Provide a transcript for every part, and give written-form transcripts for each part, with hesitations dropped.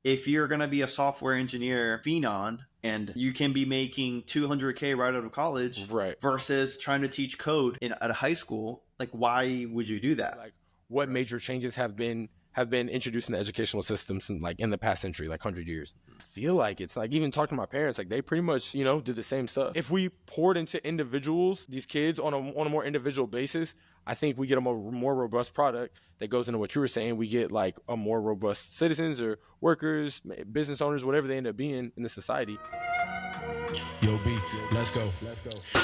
if you're going to be a software engineer phenon and you can be making 200K right out of college Right. versus trying to teach code at a high school, like why would you do that? Like what major changes have been introduced in the educational system since like in the past century, like 100 years. I feel like it's like, even talking to my parents, like they pretty much, did the same stuff. If we poured into individuals, these kids on a more individual basis, I think we get a more robust product that goes into what you were saying. We get like a more robust citizens or workers, business owners, whatever they end up being in the society. Yo, B, let's go.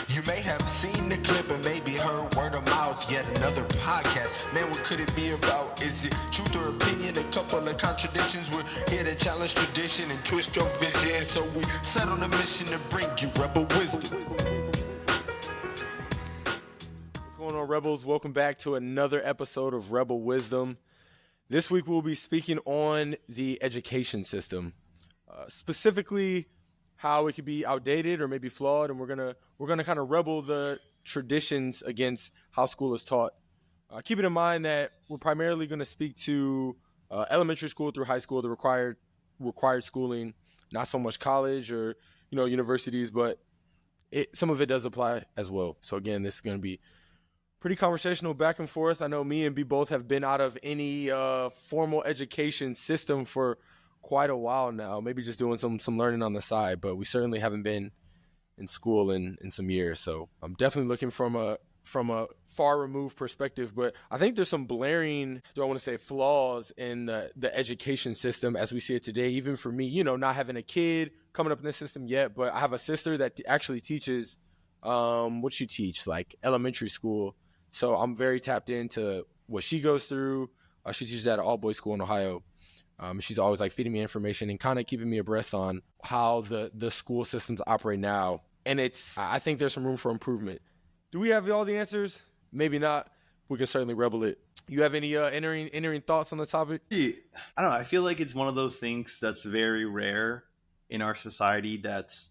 You may have seen the clip and maybe heard word of mouth, yet another podcast. Man, what could it be about? Is it truth or opinion? A couple of contradictions. We're here to challenge tradition and twist your vision. So we set on a mission to bring you rebel wisdom. What's going on, Rebels? Welcome back to another episode of Rebel Wisdom. This week we'll be speaking on the education system, specifically how it could be outdated or maybe flawed, and we're gonna kind of rebel the traditions against how school is taught. Keeping in mind that we're primarily going to speak to elementary school through high school, the required schooling, not so much college or universities, but some of it does apply as well. So again, this is going to be pretty conversational, back and forth. I know me and B both have been out of any formal education system for quite a while now, maybe just doing some learning on the side, but we certainly haven't been in school in some years. So I'm definitely looking from a far removed perspective, but I think there's some blaring, do I want to say, flaws in the education system as we see it today. Even for me, not having a kid coming up in this system yet, but I have a sister that actually teaches what she teach, like elementary school. So I'm very tapped into what she goes through. She teaches at an all-boys school in Ohio. She's always like feeding me information and kind of keeping me abreast on how the school systems operate now. And I think there's some room for improvement. Do we have all the answers? Maybe not. We can certainly rebel it. You have any entering thoughts on the topic? I don't know. I feel like it's one of those things that's very rare in our society. That's,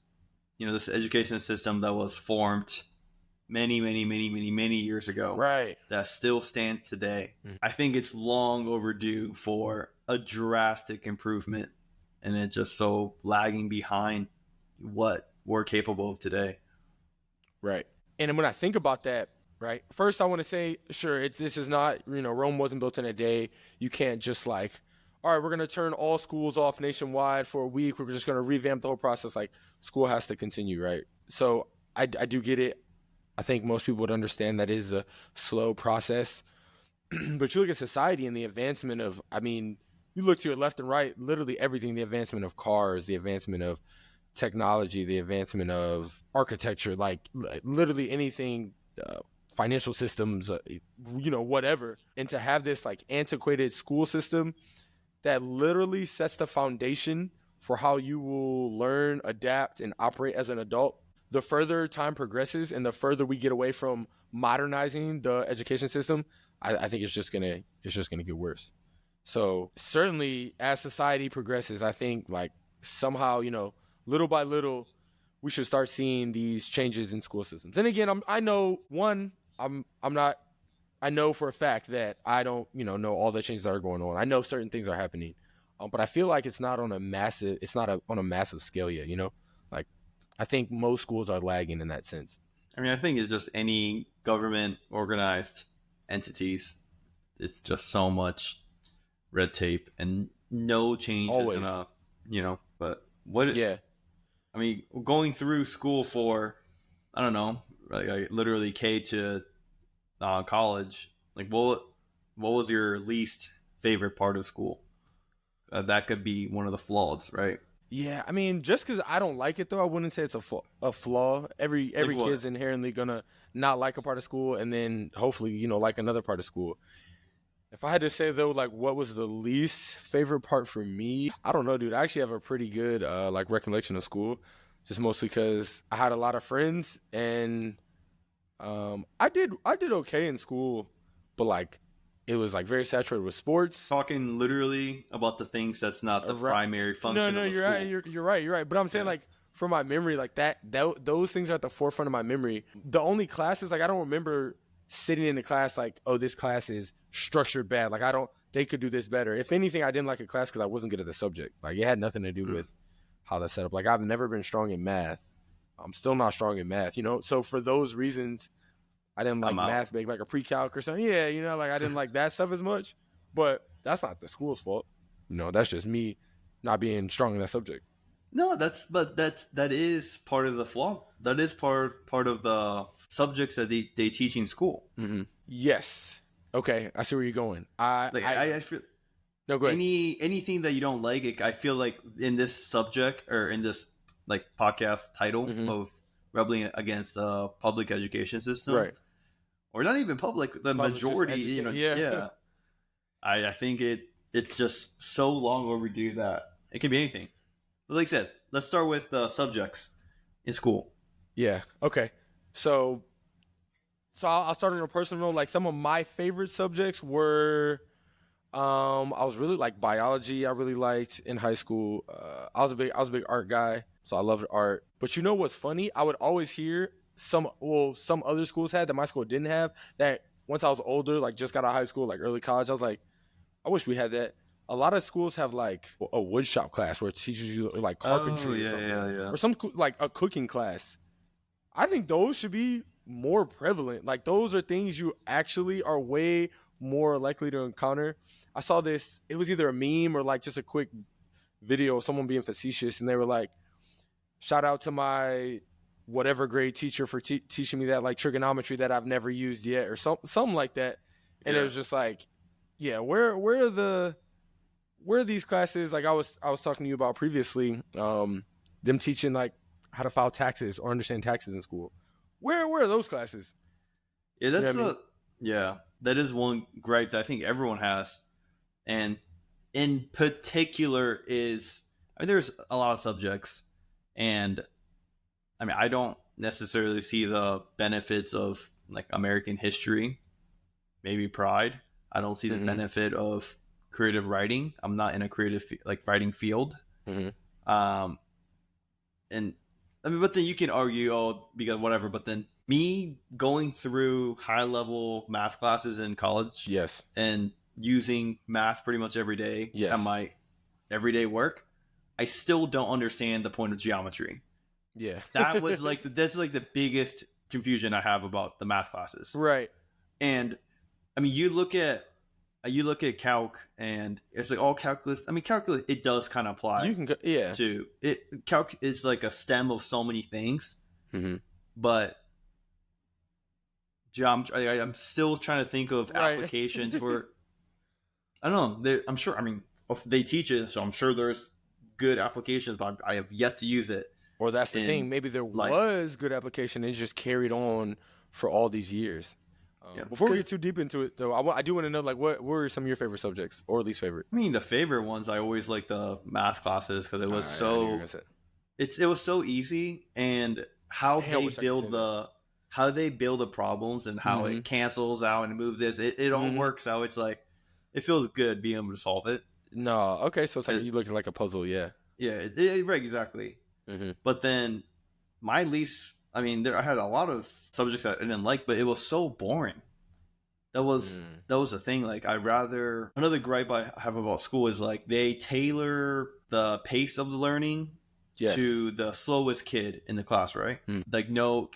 this education system that was formed many years ago, right, that still stands today. I think it's long overdue for a drastic improvement, and it's just so lagging behind what we're capable of today. Right. And when I think about that, right, first I want to say, sure, this is not, Rome wasn't built in a day. You can't just like, all right, we're going to turn all schools off nationwide for a week. We're just going to revamp the whole process. Like, school has to continue, right? So I do get it. I think most people would understand that is a slow process. But you look at society and the advancement of, you look to your left and right, literally everything, the advancement of cars, the advancement of technology, the advancement of architecture, like literally anything, financial systems, whatever. And to have this like antiquated school system that literally sets the foundation for how you will learn, adapt, and operate as an adult. The further time progresses and the further we get away from modernizing the education system, I think it's just gonna get worse. So certainly as society progresses, I think like somehow, little by little, we should start seeing these changes in school systems. And again, I know for a fact that I don't, know all the changes that are going on. I know certain things are happening, but I feel like it's not on a massive scale yet, Like, I think most schools are lagging in that sense. I think it's just any government organized entities. It's just so much red tape and no change is enough, but what? Yeah. Going through school for, I don't know, like literally K to college. Like, what was your least favorite part of school? That could be one of the flaws, right? Yeah, just because I don't like it, though, I wouldn't say it's a flaw. Every kid's inherently gonna not like a part of school, and then hopefully, like another part of school. If I had to say, though, like what was the least favorite part for me, I don't know, dude. I actually have a pretty good like recollection of school, just mostly because I had a lot of friends, and I did okay in school, but like it was like very saturated with sports. Talking literally about the things that's not the primary function. No, of a you're school. you're right. But I'm saying like from my memory, like those things are at the forefront of my memory. The only classes, like I don't remember sitting in the class like, oh, this class is structured bad. Like they could do this better. If anything, I didn't like a class because I wasn't good at the subject. Like, it had nothing to do with how that's set up. Like, I've never been strong in math. I'm still not strong in math, you know? So for those reasons, I didn't like I'm out. math, like a pre-calc or something. Yeah, you know, like I didn't like that stuff as much. But that's not the school's fault. You know, that's just me not being strong in that subject. No, that is part of the flaw. That is part of the subjects that they teach in school. Mm-hmm. Yes. Okay, I see where you're going. I feel No, go ahead. anything that you don't like. I feel like in this subject or in this like podcast title of rebelling against the public education system, Right. or not even public, the Public, just majority, you know, yeah. I think it's just so long overdue that it can be anything. But like I said, let's start with the subjects in school. Yeah. Okay. So I'll start on a personal note. Like, some of my favorite subjects were, I was really like biology. I really liked in high school. I was a big art guy, so I loved art. But you know what's funny? I would always hear some other schools had that my school didn't have. That once I was older, like just got out of high school, like early college, I was like, I wish we had that. A lot of schools have like a wood shop class where it teaches you like carpentry or something, or some like a cooking class. I think those should be more prevalent. Like, those are things you actually are way more likely to encounter. I saw this, it was either a meme or like just a quick video of someone being facetious, and they were like, shout out to my whatever grade teacher for teaching me that like trigonometry that I've never used yet, or something like that. And it was just like, yeah, where are these classes? Like I was talking to you about previously, them teaching like how to file taxes or understand taxes in school. Where are those classes? Yeah, that's You know what yeah, that is one gripe that I think everyone has, and in particular is, I mean, there's a lot of subjects, and I mean, I don't necessarily see the benefits of like American history, maybe pride. I don't see the benefit of creative writing. I'm not in a creative like writing field. And I mean, but then you can argue, oh, because whatever. But then me going through high level math classes in college, Yes. and using math pretty much every day Yes. at my everyday work, I still don't understand the point of geometry. Yeah. That was like that's like the biggest confusion I have about the math classes. Right. And I mean, you look at calc, and it's like all calculus. I mean, calculus, it does kind of apply. You can go, yeah. To it. Calc is like a stem of so many things, but geometry. I'm still trying to think of applications for. I don't know. I'm sure. I mean, if they teach it, so I'm sure there's good applications, but I have yet to use it. Or that's the thing. Maybe there was good application and it just carried on for all these years. Before we get too deep into it, though, I do want to know, like, what were some of your favorite subjects or least favorite? I mean, the favorite ones, I always like the math classes because it was it was so easy, and how they build the problems and how it cancels out and moves this. It all works out. It's like it feels good being able to solve it. No, okay, so it's like you looking like a puzzle, yeah. Yeah, right, exactly. But then my least, I mean, I had a lot of subjects that I didn't like, but it was so boring. That was the thing. Like, another gripe I have about school is like they tailor the pace of the learning to the slowest kid in the class, right? Like no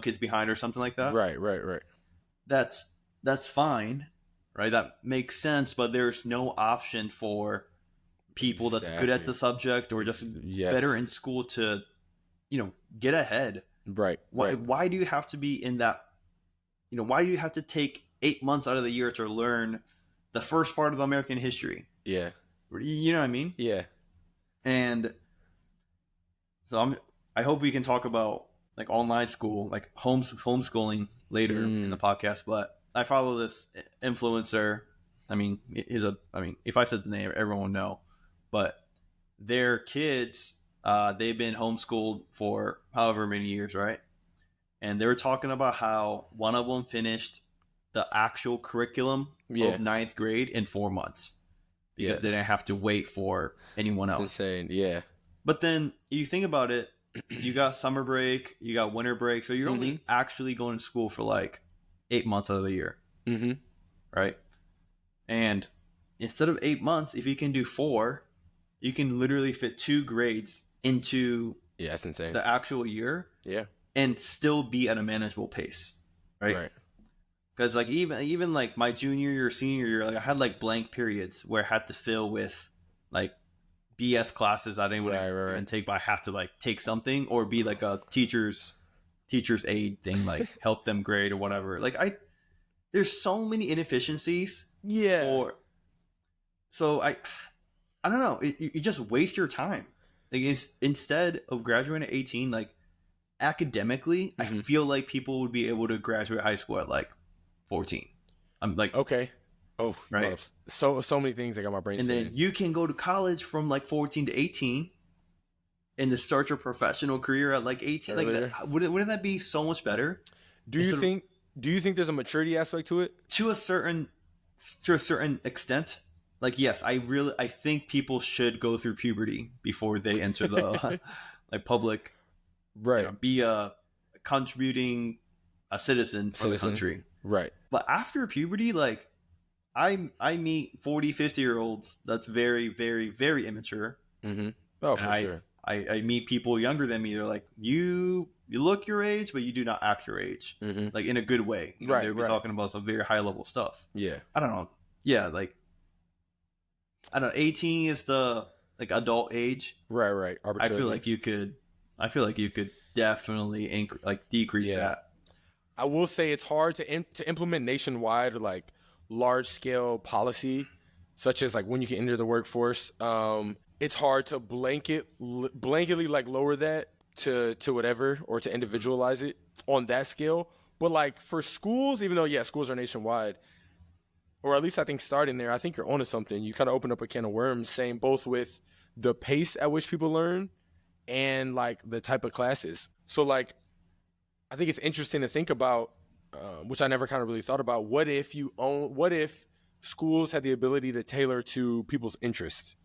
kids behind or something like that. Right. That's fine, right? That makes sense, but there's no option for people that's good at the subject or just better in school to, get ahead. Right. Why do you have to be in that? Why do you have to take 8 months out of the year to learn the first part of American history? Yeah. You know what I mean? Yeah. And so I hope we can talk about like online school, like homeschooling later in the podcast. But I follow this influencer. I mean, if I said the name, everyone would know. But their kids, they've been homeschooled for however many years, right? And they were talking about how one of them finished the actual curriculum of 9th grade in 4 months because they didn't have to wait for anyone else. That's insane, yeah. But then you think about it, you got summer break, you got winter break, so you're only actually going to school for like 8 months out of the year, right? And instead of 8 months, if you can do 4, you can literally fit 2 grades into Yeah, that's insane. the actual year. Yeah. And still be at a manageable pace, right? Because like even like my junior year, senior year, like I had like blank periods where I had to fill with like BS classes I didn't even take, but I have to like take something or be like a teacher's aid thing, like help them grade or whatever. Like there's so many inefficiencies. Yeah. So I don't know. You just waste your time. Like instead of graduating at 18, like academically, I feel like people would be able to graduate high school at like 14. I'm like, okay. Oh, right. So many things that got my brain and spinning. then you can go to college from like 14 to 18 and to start your professional career at like 18. Earlier. Like that, wouldn't that be so much better? Do you think there's a maturity aspect to it? To a certain extent. Like, yes, I think people should go through puberty before they enter the like public, right? Be a contributing a citizen for the country, right? But after puberty, like I meet 40, 50-year-olds that's very, very, very immature. Oh, for sure. I meet people younger than me. They're like, you look your age, but you do not act your age, like in a good way. They'll be talking about some very high level stuff. Yeah, I don't know. Yeah, like I don't know. 18 is the like adult age. Right. I feel like you could definitely decrease that. I will say it's hard to implement nationwide like large scale policy, such as like when you can enter the workforce. It's hard to blanketly like lower that to whatever or to individualize it on that scale. But like for schools, even though schools are nationwide, or at least I think starting there, I think you're onto something. You kind of open up a can of worms, saying both with the pace at which people learn and like the type of classes. So like, I think it's interesting to think about, which I never kind of really thought about. What if schools had the ability to tailor to people's interests?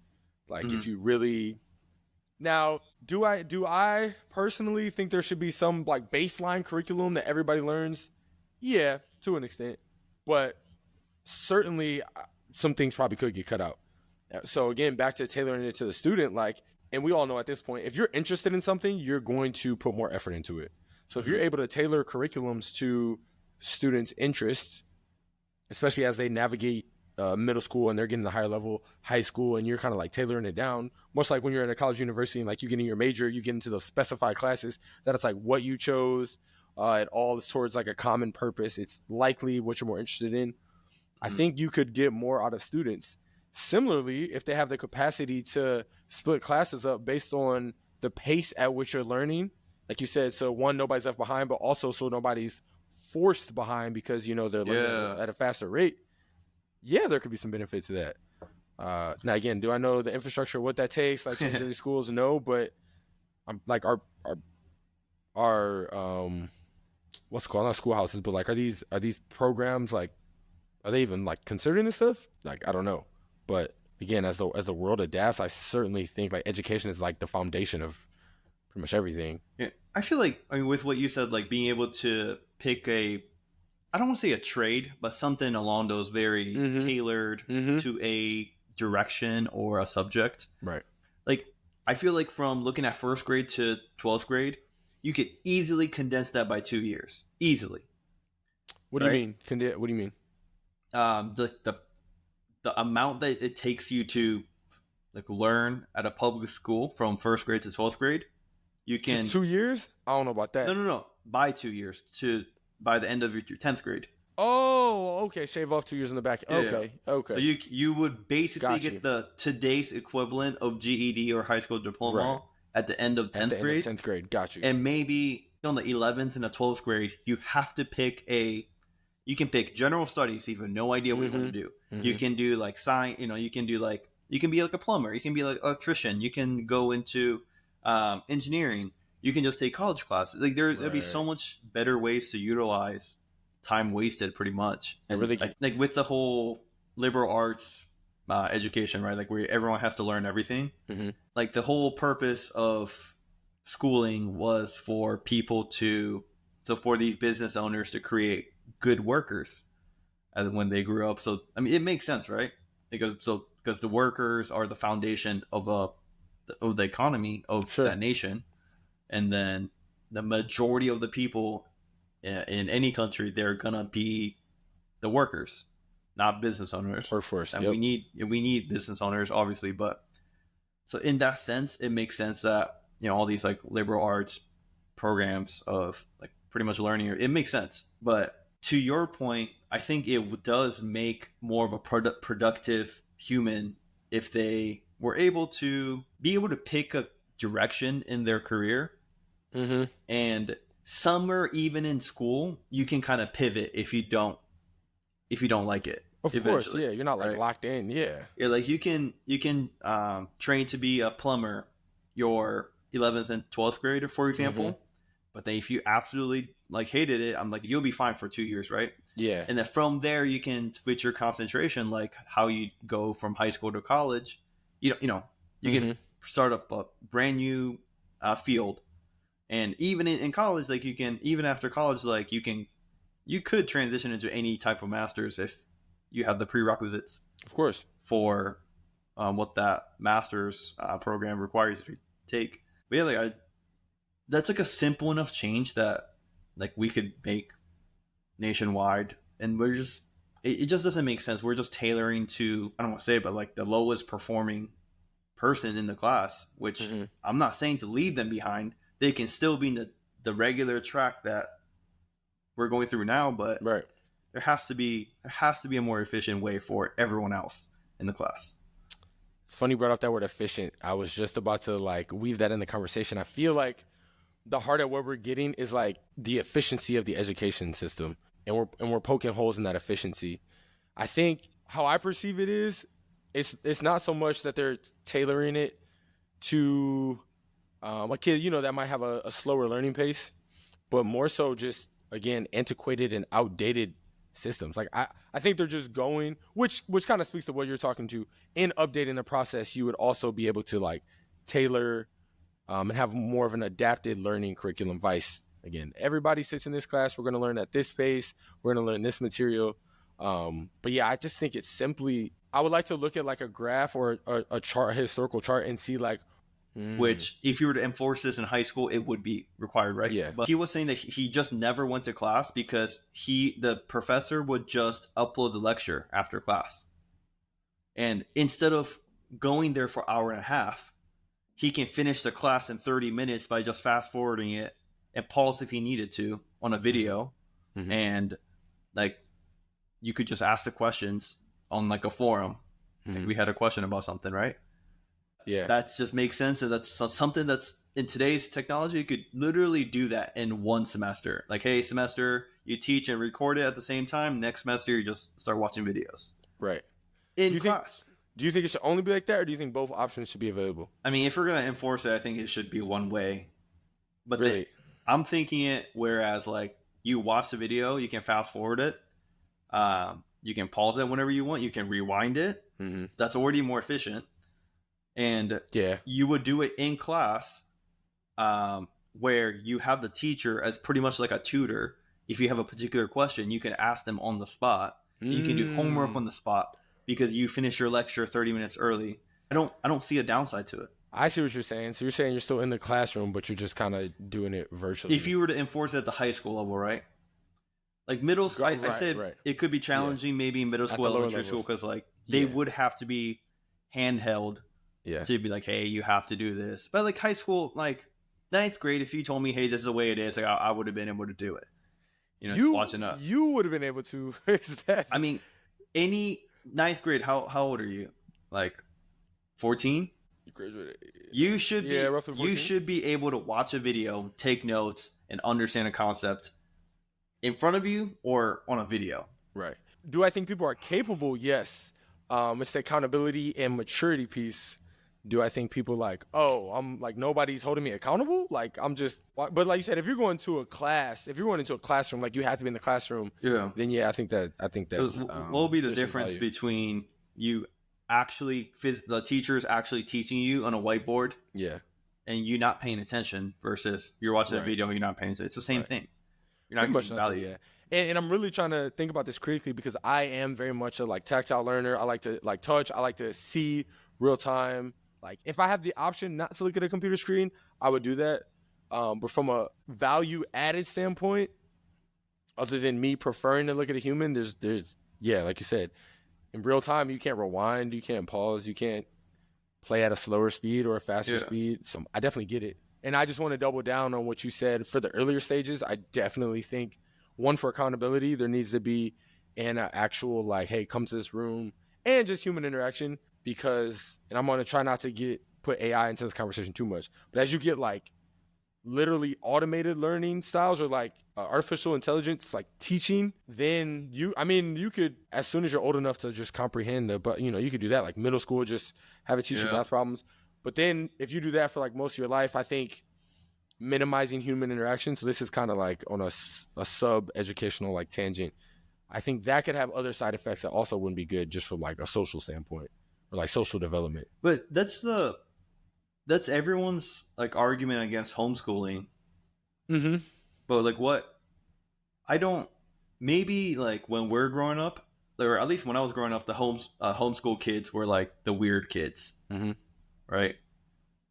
Like if you really, now, do I personally think there should be some like baseline curriculum that everybody learns? Yeah, to an extent, but certainly some things probably could get cut out. So again, back to tailoring it to the student, like, and we all know at this point, if you're interested in something, you're going to put more effort into it. So if you're able to tailor curriculums to students' interests, especially as they navigate middle school and they're getting to higher level high school, and you're kind of like tailoring it down, much like when you're in a college university and like you get in your major, you get into those specified classes that it's like what you chose, it all is towards like a common purpose. It's likely what you're more interested in. I think you could get more out of students. Similarly, if they have the capacity to split classes up based on the pace at which you're learning, like you said, so one, nobody's left behind, but also so nobody's forced behind because, they're learning at a faster rate. Yeah, there could be some benefit to that. Now, again, do I know the infrastructure, what that takes? Like changing these schools? No, but I'm like our what's it called? Not schoolhouses, but like are these programs like, are they even like considering this stuff? Like, I don't know. But again, as the world adapts, I certainly think like education is like the foundation of pretty much everything. Yeah, I feel like, with what you said, like being able to pick I don't want to say a trade, but something along those very tailored to a direction or a subject. Right. Like, I feel like from looking at first grade to 12th grade, you could easily condense that by 2 years. Easily. What do you mean? What do you mean? The amount that it takes you to like learn at a public school from first grade to 12th grade, you can 2 years? I don't know about that. No. By 2 years by the end of your 10th grade. Oh, okay. Shave off 2 years in the back. Okay. So you would basically get the today's equivalent of GED or high school diploma at the end of 10th grade. 10th grade. Got you. And maybe on the 11th and the 12th grade, you have to pick you can pick general studies, you have no idea what you want to do. You can do like science, you can do like, you can be like a plumber, you can be like an electrician, you can go into engineering, you can just take college classes. Like there'd be so much better ways to utilize time wasted pretty much. And really, like with the whole liberal arts education, right? Like where everyone has to learn everything. Like the whole purpose of schooling was for for these business owners to create good workers when they grew up. So, I mean, it makes sense, right? because the workers are the foundation of the economy of Sure. that nation, and then the majority of the people in any country, they're gonna be the workers, not business owners. Workforce. And Yep. we need business owners, obviously, but so in that sense, it makes sense that all these like liberal arts programs of like pretty much learning, it makes sense. But to your point, I think it does make more of a productive human if they were able to pick a direction in their career, Mm-hmm. and somewhere even in school you can kind of pivot if you don't like it. Of course, eventually, yeah. You're not like right? locked in. Yeah. Yeah, like you can train to be a plumber your 11th and 12th grade, for example. Mm-hmm. But then if you absolutely like hated it, I'm like, you'll be fine for 2 years, right? Yeah. And then from there you can switch your concentration, like how you go from high school to college. You Mm-hmm. can start up a brand new field, and even in college, like you can, even after college, like you could transition into any type of master's if you have the prerequisites Of course. for what that master's program requires you to take. But yeah, that's like a simple enough change that like we could make nationwide, and it just doesn't make sense. We're just tailoring to, I don't want to say it, but like the lowest performing person in the class, which Mm-hmm. I'm not saying to leave them behind. They can still be in the regular track that we're going through now, but Right. there has to be a more efficient way for everyone else in the class. It's funny you brought up that word efficient. I was just about to like weave that in the conversation. I feel like the heart of what we're getting is like the efficiency of the education system, and we're poking holes in that efficiency. I think how I perceive it is, it's not so much that they're tailoring it to a kid, that might have a slower learning pace, but more so just again antiquated and outdated systems. Like I think they're just going, which kind of speaks to what you're talking to. In updating the process, you would also be able to like tailor and have more of an adapted learning curriculum. Vice again, everybody sits in this class. We're going to learn at this pace. We're going to learn this material. But yeah, I just think it's simply. I would like to look at like a graph or a chart, a historical chart, and see like. Which, if you were to enforce this in high school, it would be required, right? Yeah. But he was saying that he just never went to class because the professor would just upload the lecture after class. And instead of going there for an hour and a half, he can finish the class in 30 minutes by just fast forwarding it and pause if he needed to on a video. Mm-hmm. And like you could just ask the questions on like a forum. Mm-hmm. Like we had a question about something, right? Yeah. That just makes sense. And that's something that's in today's technology, you could literally do that in one semester. Like, hey, semester, you teach and record it at the same time. Next semester, you just start watching videos. Right. In class. Do you think it should only be like that, or do you think both options should be available? I mean, if we're going to enforce it, I think it should be one way. But really? I'm thinking it whereas, like, you watch the video, you can fast forward it. You can pause it whenever you want. You can rewind it. Mm-hmm. That's already more efficient. And yeah, you would do it in class where you have the teacher as pretty much like a tutor. If you have a particular question, you can ask them on the spot. You can do homework on the spot because you finish your lecture 30 minutes early. I don't see a downside to it. I see what you're saying. So you're saying you're still in the classroom, but you're just kind of doing it virtually. If you were to enforce it at the high school level, right? Like middle school, I said it could be challenging maybe in middle school, elementary school, because like they would have to be handheld. Yeah. To be like, hey, you have to do this. But like high school, like ninth grade, if you told me, hey, this is the way it is, like I would have been able to do it. Just watching up. You would have been able to. I mean, any ninth grade, how old are you? Like 14? You graduated. You should be roughly 14. You should be able to watch a video, take notes, and understand a concept in front of you or on a video. Right. Do I think people are capable? Yes. It's the accountability and maturity piece. Do I think people like, oh, I'm like, nobody's holding me accountable? Like, I'm just, but like you said, if you're going to a class, if you're going into a classroom, like you have to be in the classroom. Yeah. Then yeah, I think that's. What will be the difference between you actually, the teacher's actually teaching you on a whiteboard? Yeah. And you not paying attention versus you're watching a video and you're not paying attention. It's the same thing. You're not getting value. Yeah. And I'm really trying to think about this critically because I am very much a like tactile learner. I like to like touch. I like to see real time. Like if I have the option not to look at a computer screen, I would do that. But from a value added standpoint, other than me preferring to look at a human, there's yeah, like you said, in real time you can't rewind, you can't pause, you can't play at a slower speed or a faster Yeah. speed. So I definitely get it. And I just want to double down on what you said for the earlier stages. I definitely think one for accountability, there needs to be an actual like, hey, come to this room and just human interaction because, and I'm going to try not to put AI into this conversation too much, but as you get like literally automated learning styles or like artificial intelligence like teaching, then you could, as soon as you're old enough to just comprehend but you could do that like middle school, just have it teach you Yeah. math problems. But then if you do that for like most of your life, I think minimizing human interaction, so this is kind of like on a sub educational like tangent, I think that could have other side effects that also wouldn't be good just from like a social standpoint or like social development. But that's everyone's like argument against homeschooling. Mm-hmm. But like what I don't maybe like when we're growing up, or at least when I was growing up, the homeschool kids were like the weird kids, Mm-hmm. right?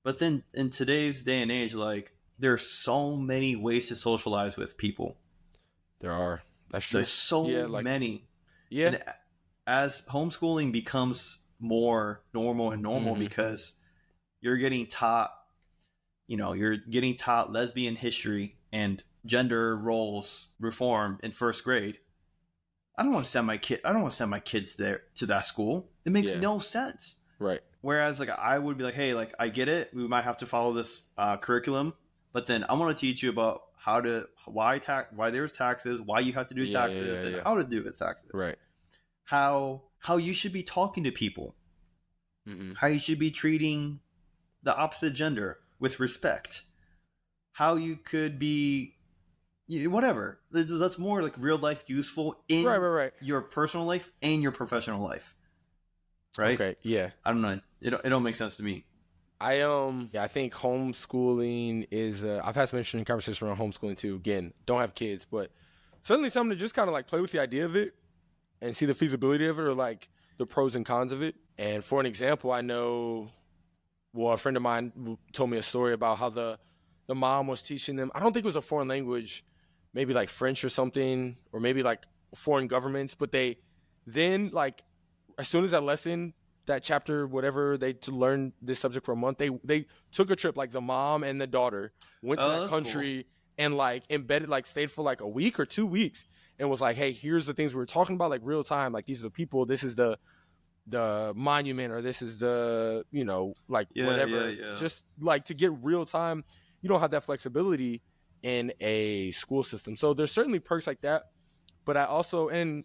But then in today's day and age, like there's so many ways to socialize with people. There are. That's true. There's so Yeah, like many, yeah. and as homeschooling becomes more normal and normal Mhm. because you're getting taught, you're getting taught lesbian history and gender roles reform in first grade. I don't want to send my kid. I don't want to send my kids there to that school. It makes Yeah. no sense. Right. Whereas, like, I would be like, hey, like, I get it. We might have to follow this curriculum, but then I'm going to teach you about why there's taxes, why you have to do taxes, and how to do with taxes. Right. How you should be talking to people, how you should be treating the opposite gender with respect, how you could be, whatever. That's more like real life useful in Right. your personal life and your professional life, right? Okay. Yeah. I don't know. It don't make sense to me. I think homeschooling is I've had some interesting conversations around homeschooling too. Again, don't have kids, but certainly something to just kind of like play with the idea of it and see the feasibility of it or like the pros and cons of it. And for an example, I know a friend of mine told me a story about how the mom was teaching them, I don't think it was a foreign language, maybe like French or something, or maybe like foreign governments, but they then like as soon as that chapter, whatever, they to learn this subject for a month, they took a trip, like the mom and the daughter went to that That's country and like embedded, like stayed for like a week or 2 weeks and was like, hey, here's the things we were talking about, like real time, like these are the people, this is the monument, or this is the like whatever. Yeah. Just like to get real time, you don't have that flexibility in a school system. So there's certainly perks like that, but I also, and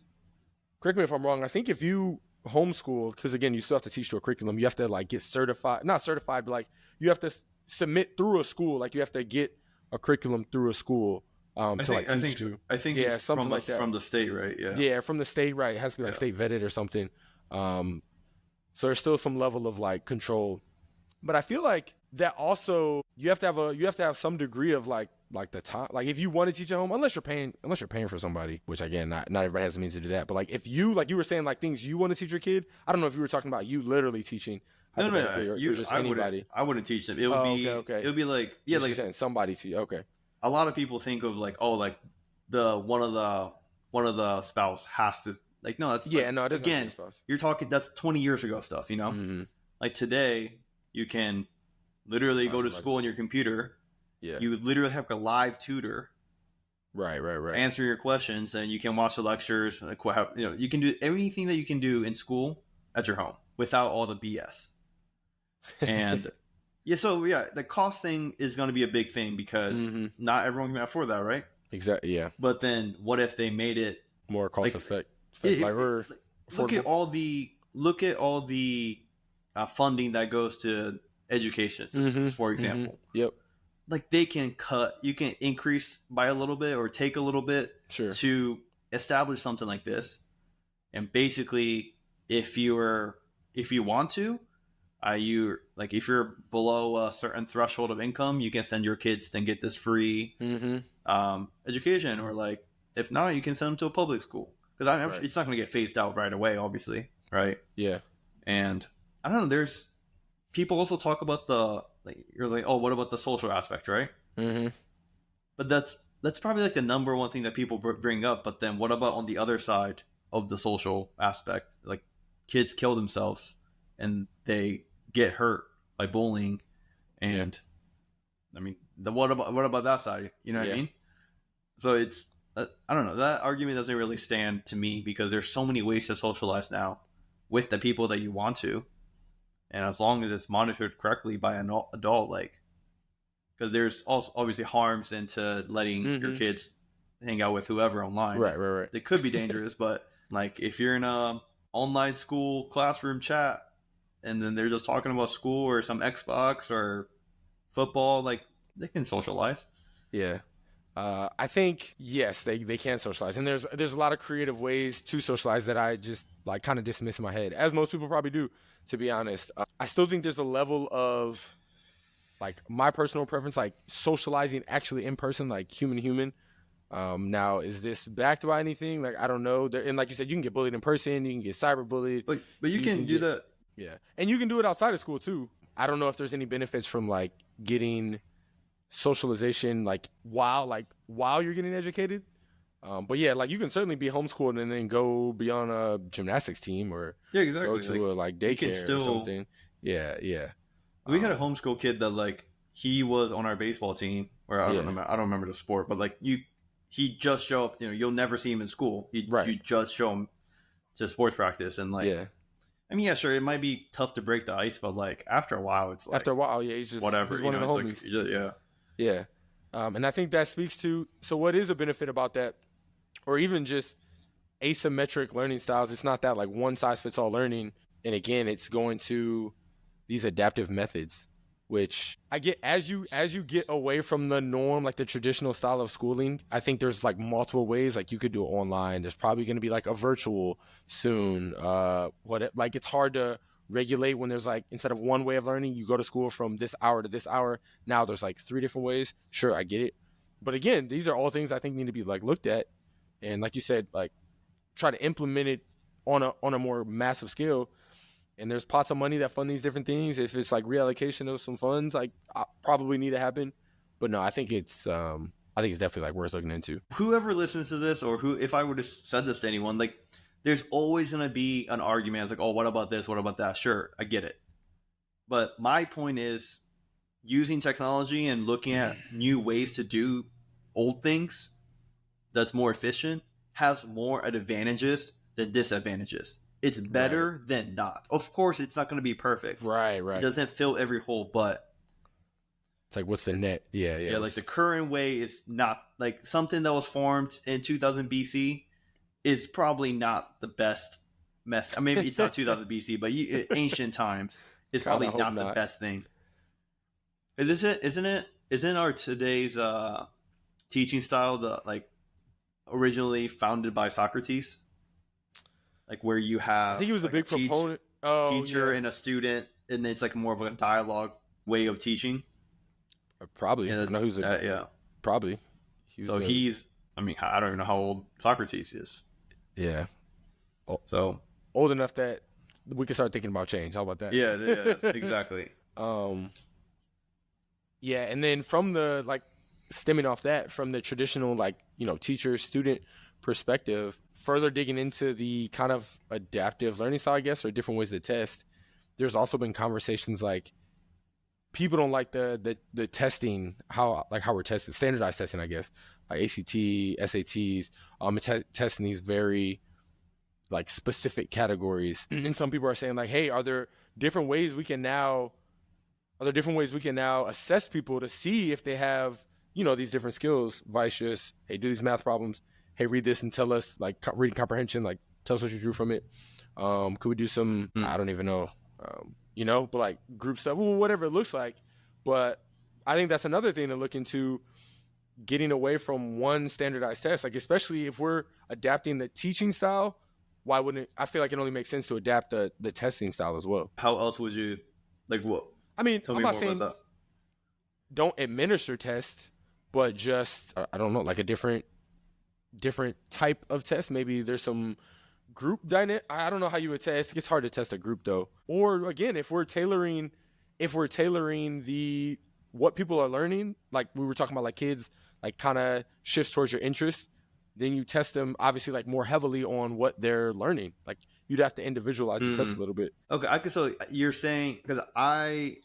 correct me if I'm wrong, I think if you homeschool, because again you still have to teach to a curriculum, you have to like get certified, not certified, but like you have to submit through a school, like you have to get a curriculum through a school to like teach to. I think Yeah, it's something like that. from the state, right? Yeah, from the state, right? It has to be like state vetted or something. So there's still some level of like control, but I feel like that also you have to have some degree of like the time. Like if you want to teach at home, unless you're paying for somebody, which again, not everybody has the means to do that. But like if you, like you were saying, like things you want to teach your kid. I don't know if you were talking about you literally teaching. No. Or just anybody. I wouldn't teach them. It would be okay. It would be like You're like saying somebody to you. Okay. a lot of people think of like, oh, like the one of the spouse has to, like, no, that's Yeah, like, no, it doesn't. again, you're talking, that's 20 years ago stuff, Mm-hmm. like today you can literally Sounds go to like school on your computer. Yeah. You would literally have a live tutor Right. answer your questions, and you can watch the lectures, like you can do everything that you can do in school at your home without all the BS. And the cost thing is going to be a big thing because not everyone can afford that, right? Exactly. Yeah. But then what if they made it More cost effective. look at all the funding that goes to education systems, for example. Yep. Like you can increase by a little bit or take a little bit to establish something like this. And basically, if you want to, if you're below a certain threshold of income, you can send your kids and get this free education, or like If not, you can send them to a public school because I'm Right. it's not going to get phased out right away, obviously, right? Yeah. And I don't know. There's people also talk about the like you're like, oh, what about the social aspect, right? Mm-hmm. But that's probably like the number one thing that people bring up. But then what about on the other side of the social aspect? Like kids kill themselves and they get hurt by bullying, Yeah. and I mean, what about that side? You know what I Yeah. mean? So it's I don't know. That argument doesn't really stand to me because there's so many ways to socialize now with the people that you want to, and as long as it's monitored correctly by an adult, like because there's also obviously harms into letting your Mm-hmm. kids hang out with whoever online. Right. It could be dangerous, but like if you're in a online school classroom chat and then they're just talking about school or some Xbox or football, like they can socialize. Yeah. I think yes, they can socialize, and there's a lot of creative ways to socialize that I just like kind of dismiss in my head, as most people probably do, to be honest. I still think there's a level of like my personal preference, like socializing actually in person, like human to human. Now is this backed by anything? Like I don't know. And like you said, you can get bullied in person, you can get cyberbullied, But you can do get that. yeah, and you can do it outside of school too. I don't know if there's any benefits from like getting socialization while you're getting educated. But yeah, like you can certainly be homeschooled and then go be on a gymnastics team or Yeah, go exactly. to a like you can daycare or still. something. Yeah. We had a homeschool kid that like he was on our baseball team, or Yeah. I don't remember the sport, but like he just show up. You know, you'll never see him in school. Right. You just show him to sports practice, and like, Yeah. I mean, yeah, sure, it might be tough to break the ice, but like after a while, it's like After a while, yeah, he's just whatever. he's You one know, of the it's homies. like yeah. Yeah. And I think that speaks to so what is a benefit about that, or even just asymmetric learning styles. It's not that like one size fits all learning. And again, it's going to these adaptive methods, which I get as you get away from the norm, like the traditional style of schooling. I think there's like multiple ways. Like you could do it online. There's probably going to be like a virtual soon. Like it's hard to regulate when there's like instead of one way of learning, you go to school from this hour to this hour. Now there's like 3 different ways. Sure, I get it. But again, these are all things I think need to be like looked at, and like you said, like try to implement it on a more massive scale. And there's pots of money that fund these different things. If it's like reallocation of some funds, like probably need to happen. But no, I think it's definitely like worth looking into. Whoever listens to this, or who, if I would have said this to anyone, like there's always gonna be an argument. It's like, oh, what about this? What about that? Sure, I get it. But my point is using technology and looking at new ways to do old things that's more efficient has more advantages than disadvantages. It's better than not. Of course, it's not going to be perfect. Right. It doesn't fill every hole, but it's like, what's the net? Yeah. like the current way is not like something that was formed in 2000 BC is probably not the best method. I mean, maybe it's not 2000 BC, but ancient times is probably not the best thing. Isn't our today's teaching style the like originally founded by Socrates? Like where you have I think he was like a big proponent. Teacher and a student, and it's like more of a dialogue way of teaching. Probably. Yeah, I know who's probably. He's. I mean, I don't even know how old Socrates is. Yeah. So old enough that we can start thinking about change. How about that? Yeah, exactly. Yeah, and then from the like stemming off that from the traditional like teacher student perspective, further digging into the kind of adaptive learning style, I guess, or different ways to test. There's also been conversations like people don't like the testing, how we're tested, standardized testing, I guess, like ACT, SATs, testing these very like specific categories. And some people are saying like, hey, are there different ways we can now assess people to see if they have these different skills, vice just, hey, do these math problems, hey, read this and tell us, like reading comprehension, like tell us what you drew from it. Could we do some I don't even know, but like group stuff, whatever it looks like. But I think that's another thing to look into, getting away from one standardized test, like especially if we're adapting the teaching style. Why wouldn't it? I feel like it only makes sense to adapt the testing style as well. How else would you like what? I mean, Tell I'm me not more saying about that. Don't administer tests, but just I don't know, like a different different type of test. Maybe there's some group dynamic. I don't know how you would test. It's hard to test a group though. Or again, if we're tailoring the what people are learning, like we were talking about, like kids, like kind of shifts towards your interest, then you test them obviously like more heavily on what they're learning. Like you'd have to individualize the test a little bit. Okay, so you're saying, because I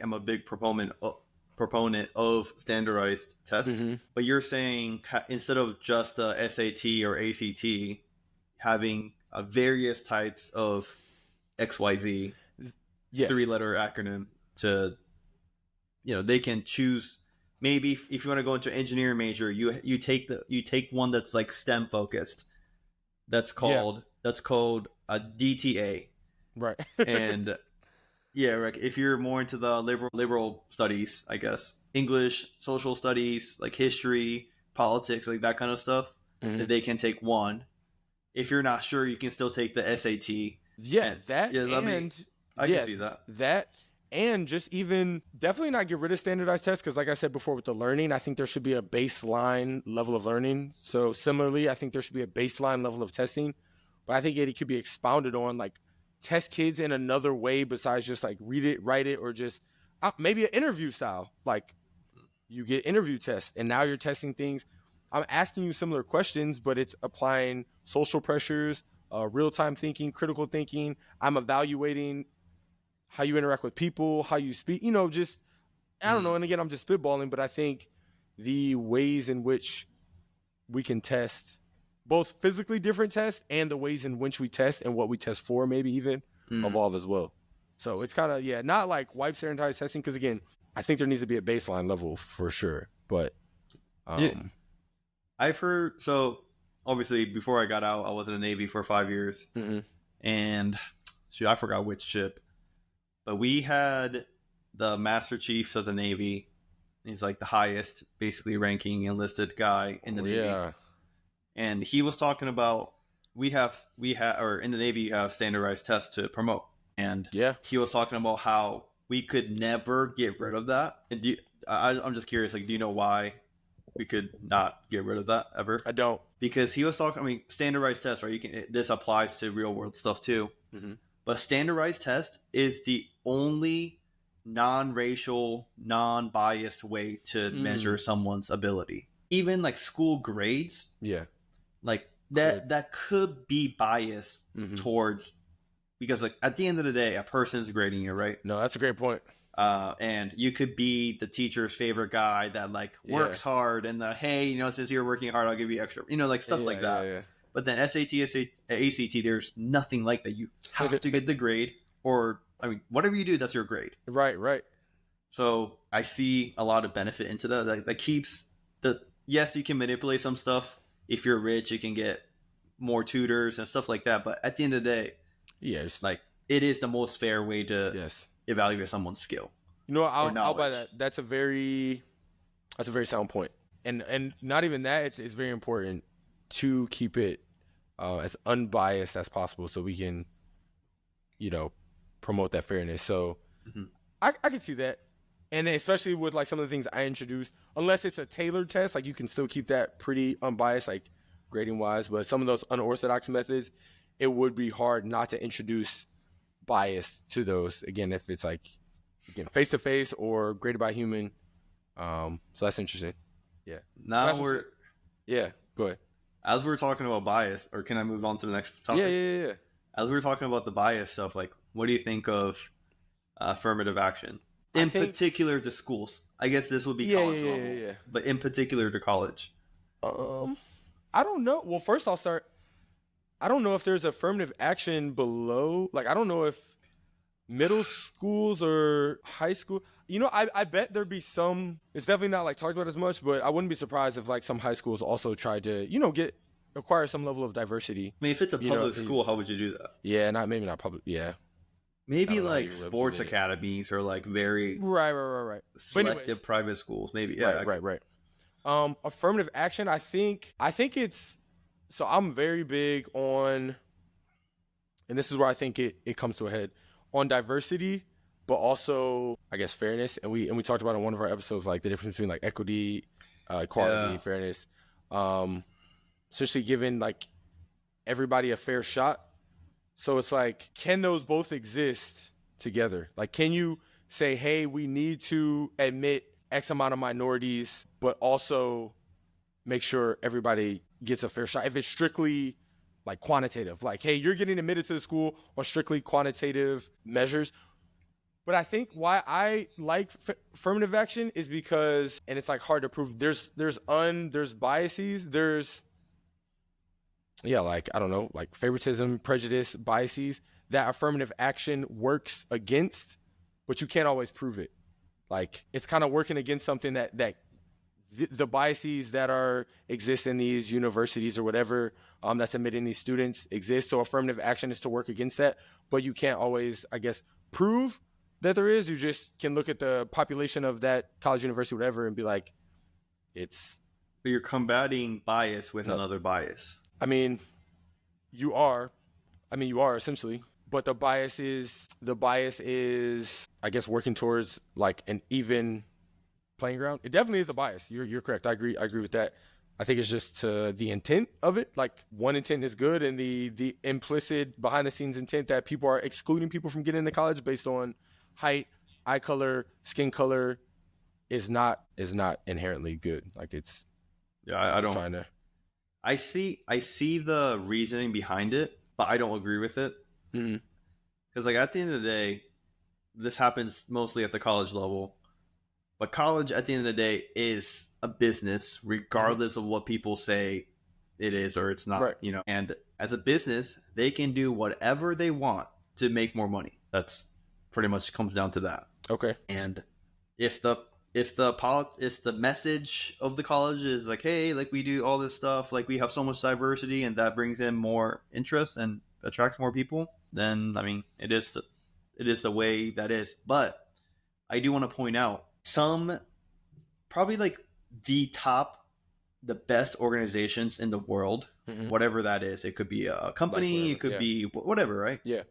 am a big proponent of standardized tests, but you're saying instead of just a SAT or ACT, having various types of XYZ, Yes. 3-letter acronym to, they can choose. Maybe if you want to go into an engineering major, you take one that's like STEM focused. That's called a DTA. Right. And yeah, like if you're more into the liberal studies, I guess, English, social studies, like history, politics, like that kind of stuff, that they can take one. If you're not sure, you can still take the SAT. Yeah, I can see that. That and just even definitely not get rid of standardized tests, because like I said before with the learning, I think there should be a baseline level of learning. So similarly, I think there should be a baseline level of testing, but I think it could be expounded on, like test kids in another way besides just like read it, write it, or just maybe an interview style. Like you get interview tests and now you're testing things. I'm asking you similar questions, but it's applying social pressures, real-time thinking, critical thinking. I'm evaluating how you interact with people, how you speak, just, I don't know. And again, I'm just spitballing, but I think the ways in which we can test, both physically different tests and the ways in which we test and what we test for, maybe even evolve as well. So it's kind of, not like wipe standardized testing, because again, I think there needs to be a baseline level for sure. But I've heard, so obviously before I got out, I was in the Navy for 5 years, and shoot, I forgot which ship, but we had the Master Chief of the Navy. He's like the highest, basically ranking enlisted guy in the Navy. Yeah. And he was talking about we have or in the Navy you have standardized tests to promote, and he was talking about how we could never get rid of that. And I'm just curious, like, do you know why we could not get rid of that ever? I don't. Because he was talking, I mean, standardized tests, right? This applies to real world stuff too. But standardized test is the only non-racial, non-biased way to measure someone's ability. Even like school grades, like that could be biased towards, because like at the end of the day, a person's grading you, right? No, that's a great point. And you could be the teacher's favorite guy that like works hard, and hey, since you're working hard, I'll give you extra, like stuff like that. Yeah. But then SAT, ACT, there's nothing like that. You have to get the grade, or I mean, whatever you do, that's your grade. Right. So I see a lot of benefit into that. That keeps yes, you can manipulate some stuff. If you're rich, you can get more tutors and stuff like that. But at the end of the day, it's like it is the most fair way to evaluate someone's skill. I'll buy that. That's a very sound point. And not even that, it's very important to keep it as unbiased as possible, so we can, promote that fairness. So I can see that. And especially with like some of the things I introduced, unless it's a tailored test, like you can still keep that pretty unbiased, like grading wise. But some of those unorthodox methods, it would be hard not to introduce bias to those. Again, if it's like, face to face or graded by human. So that's interesting. Yeah. Now go ahead. As we're talking about bias, or can I move on to the next topic? Yeah. As we're talking about the bias stuff, like, what do you think of affirmative action? In particular to schools. I guess this would be college level. But in particular to college. I don't know. Well, first I'll start. I don't know if there's affirmative action below. Like, I don't know if middle schools or high school. I bet there'd be some. It's definitely not like talked about as much, but I wouldn't be surprised if like some high schools also tried to, acquire some level of diversity. I mean, if it's a public school, how would you do that? Yeah, maybe not public. Yeah. Maybe like sports academies or like very right. selective private schools. Maybe. Yeah. Right. Affirmative action. I think it's. So I'm very big on, and this is where I think it comes to a head, on diversity, but also I guess fairness. And we talked about in one of our episodes like the difference between like equity, equality, fairness. essentially giving like everybody a fair shot. So it's like, can those both exist together? Like, can you say, hey, we need to admit X amount of minorities, but also make sure everybody gets a fair shot? If it's strictly like quantitative, like, hey, you're getting admitted to the school on strictly quantitative measures. But I think why I like affirmative action is because, and it's like hard to prove, there's biases, like, I don't know, like favoritism, prejudice, biases that affirmative action works against, but you can't always prove it. Like, it's kind of working against something that the biases that exist in these universities or whatever that's admitting these students exist. So affirmative action is to work against that, but you can't always, I guess, prove that there is. You just can look at the population of that college, university, whatever, and be like, it's. But you're combating bias with another bias. I mean, you are essentially, but the bias is, I guess, working towards like an even playing ground. It definitely is a bias. You're correct. I agree with that. I think it's just the intent of it. Like, one intent is good, and the implicit behind the scenes intent that people are excluding people from getting into college based on height, eye color, skin color is not inherently good. Like, it's I don't trying to. I see the reasoning behind it, but I don't agree with it. Because like at the end of the day, this happens mostly at the college level. But college, at the end of the day, is a business, regardless of what people say it is or it's not. Right. You know, and as a business, they can do whatever they want to make more money. That's pretty much comes down to that. Okay. And if the message of the college is like, hey, like we do all this stuff, like we have so much diversity, and that brings in more interest and attracts more people, then I mean, it is the way that is. But I do want to point out some probably like the best organizations in the world, whatever that is. It could be a company, it could be whatever, right? Yeah.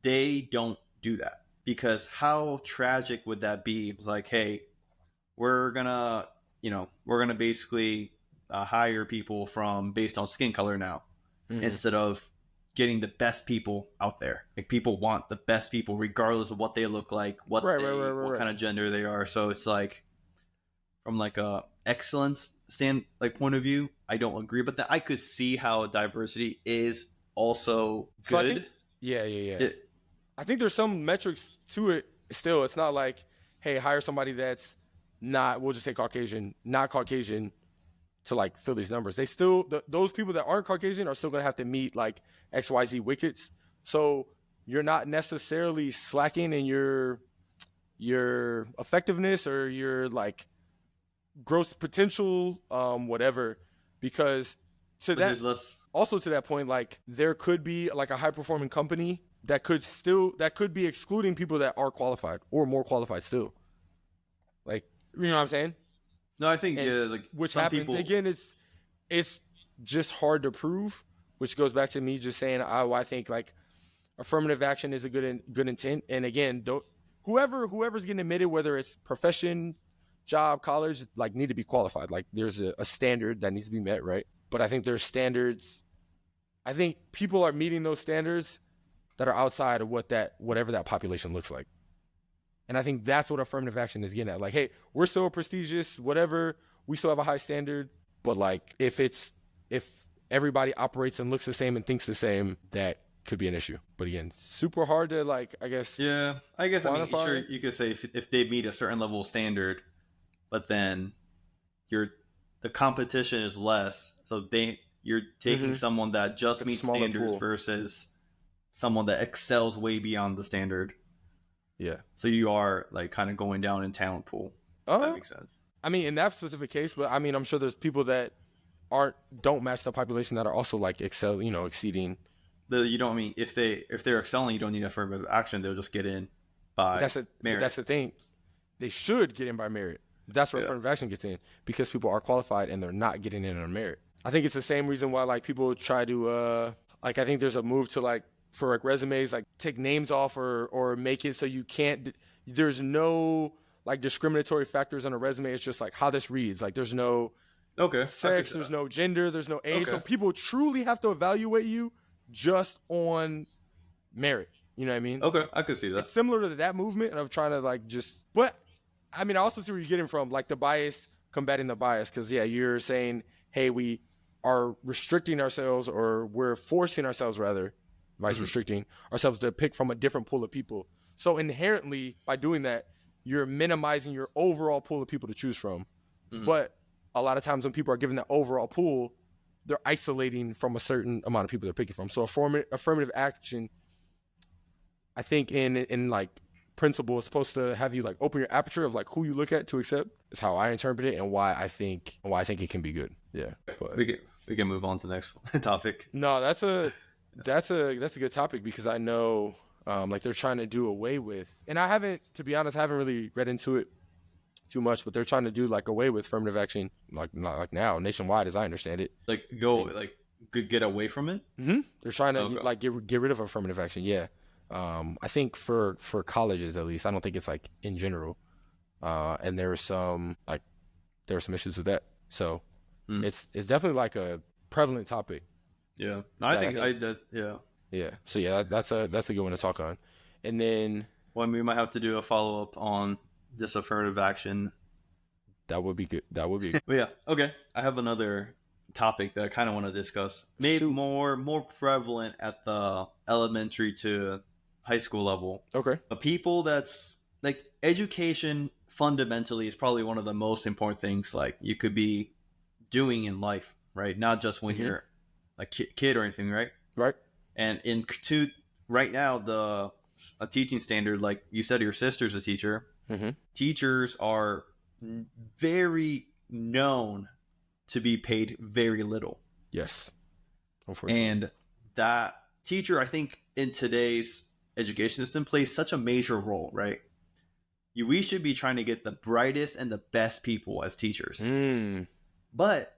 They don't do that, because how tragic would that be? It's like, hey, we're gonna basically hire people based on skin color now, instead of getting the best people out there. Like, people want the best people regardless of what they look like, what kind of gender they are. So it's like, from like a excellence point of view, I don't agree, but that I could see how diversity is also good. So I think, I think there's some metrics to it still. It's not like, hey, hire somebody that's not, we'll just say not Caucasian to like fill these numbers. They still, those people that aren't Caucasian are still going to have to meet like XYZ wickets. So you're not necessarily slacking in your effectiveness or your like gross potential, whatever, because to that point, like, there could be like a high performing company that could be excluding people that are qualified or more qualified still. Like, you know what I'm saying? No, I think which happens people... again. It's just hard to prove, which goes back to me just saying, I think like affirmative action is a good intent. And again, whoever's getting admitted, whether it's profession, job, college, like, need to be qualified. Like, there's a standard that needs to be met, right? But I think there's standards. I think people are meeting those standards that are outside of whatever that population looks like. And I think that's what affirmative action is getting at. Like, hey, we're still prestigious, whatever. We still have a high standard. But like, if everybody operates and looks the same and thinks the same, that could be an issue. But again, super hard to like, I guess. Yeah, I guess quantify. I mean, sure, you could say if they meet a certain level of standard, but then the competition is less. So you're taking someone that just meets standards pool versus someone that excels way beyond the standard. Yeah. So you are like kind of going down in talent pool. If that makes sense. I mean, in that specific case, but I mean, I'm sure there's people that don't match the population that are also like exceeding. If they're excelling, you don't need affirmative action. They'll just get in by merit. That's the thing. They should get in by merit. That's where affirmative action gets in, because people are qualified and they're not getting in on merit. I think it's the same reason why like people try to I think there's a move to like, for like resumes, like take names off or make it so you can't, there's no like discriminatory factors on a resume. It's just like how this reads. Like, there's no Okay. sex, there's no gender, there's no age. So Okay. people truly have to evaluate you just on merit. You know what I mean? Okay, I could see that. It's similar to that movement of trying to like just, but I mean, I also see where you're getting from, like the bias, combating the bias. Cause yeah, you're saying, hey, we are restricting ourselves, or we're forcing ourselves rather, vice restricting ourselves to pick from a different pool of people. So inherently by doing that, you're minimizing your overall pool of people to choose from. But a lot of times when people are given that overall pool, they're isolating from a certain amount of people they're picking from. So affirmative action, I think in like principle, is supposed to have you like open your aperture of like who you look at to accept. Is how I interpret it, and why I think it can be good. Yeah, but We can move on to the next topic. no, that's a good topic, because I know like they're trying to do away with, and I haven't, to be honest, I haven't really read into it too much, but they're trying to do like away with affirmative action, like not like now nationwide, as I understand it. Like get away from it. They're trying to Okay. like get rid of affirmative action. Yeah, I think for colleges at least. I don't think it's like in general. And there were some issues with that. So it's definitely like a prevalent topic. Yeah, no, I think yeah. Yeah. So yeah, that's a good one to talk on. And then Well, we might have to do a follow up on this affirmative action. that would be good. That would be good. But yeah, okay. I have another topic that I kind of want to discuss. Maybe Shoot. more prevalent at the elementary to high school level. Okay. But people that's like education fundamentally is probably one of the most important things like you could be doing in life, right? Not just when you're a kid or anything, right? Right. And right now a teaching standard, like you said, your sister's a teacher. Teachers are very known to be paid very little. Yes. Unfortunately. And that teacher, I think, in today's education system plays such a major role, right? We should be trying to get the brightest and the best people as teachers. But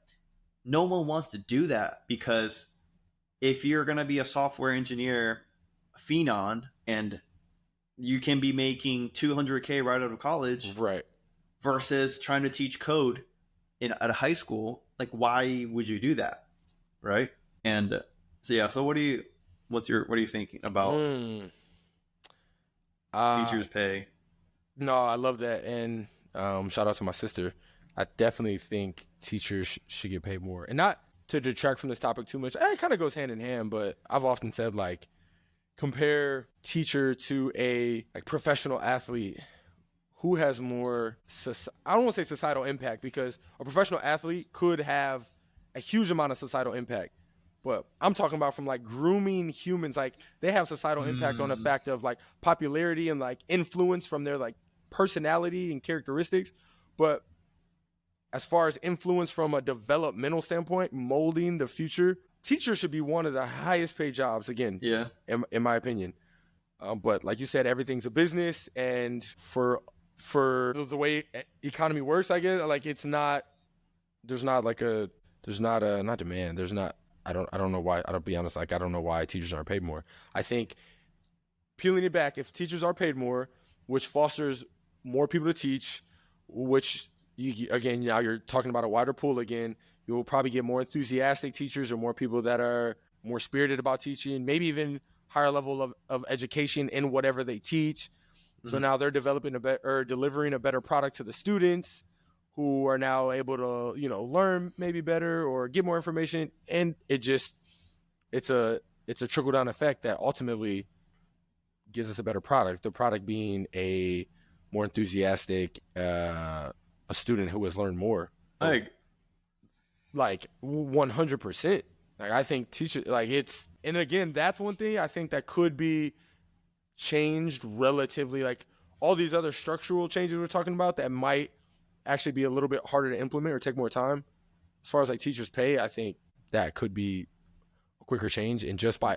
no one wants to do that, because if you're going to be a software engineer phenom and you can be making $200K right out of college, right, versus trying to teach code at a high school, like why would you do that, right? And so yeah, so what are you thinking about teachers' pay? No, I love that, and shout out to my sister. I definitely think teachers should get paid more, and not to detract from this topic too much. It kind of goes hand in hand, but I've often said, like, compare teacher to a like professional athlete. Who has more, I don't want to say societal impact, because a professional athlete could have a huge amount of societal impact. But I'm talking about from like grooming humans, like they have societal impact on the fact of like popularity and like influence from their like personality and characteristics. But as far as influence from a developmental standpoint, molding the future, teachers should be one of the highest paid jobs, again, Yeah. in my opinion. But like you said, everything's a business, and for the way economy works, I guess, like not demand. I don't know why. I'll be honest, like I don't know why teachers aren't paid more. I think, peeling it back, if teachers are paid more, which fosters more people to teach, which again, now you're talking about a wider pool again, you'll probably get more enthusiastic teachers, or more people that are more spirited about teaching, maybe even higher level of education in whatever they teach. So now they're delivering a better product to the students, who are now able to, learn maybe better or get more information. And it's a trickle down effect that ultimately gives us a better product. The product being a more enthusiastic, a student who has learned more. Like 100%. Like I think teachers, like and again, that's one thing I think that could be changed relatively, like all these other structural changes we're talking about that might actually be a little bit harder to implement or take more time. As far as like teachers' pay, I think that could be a quicker change, and just by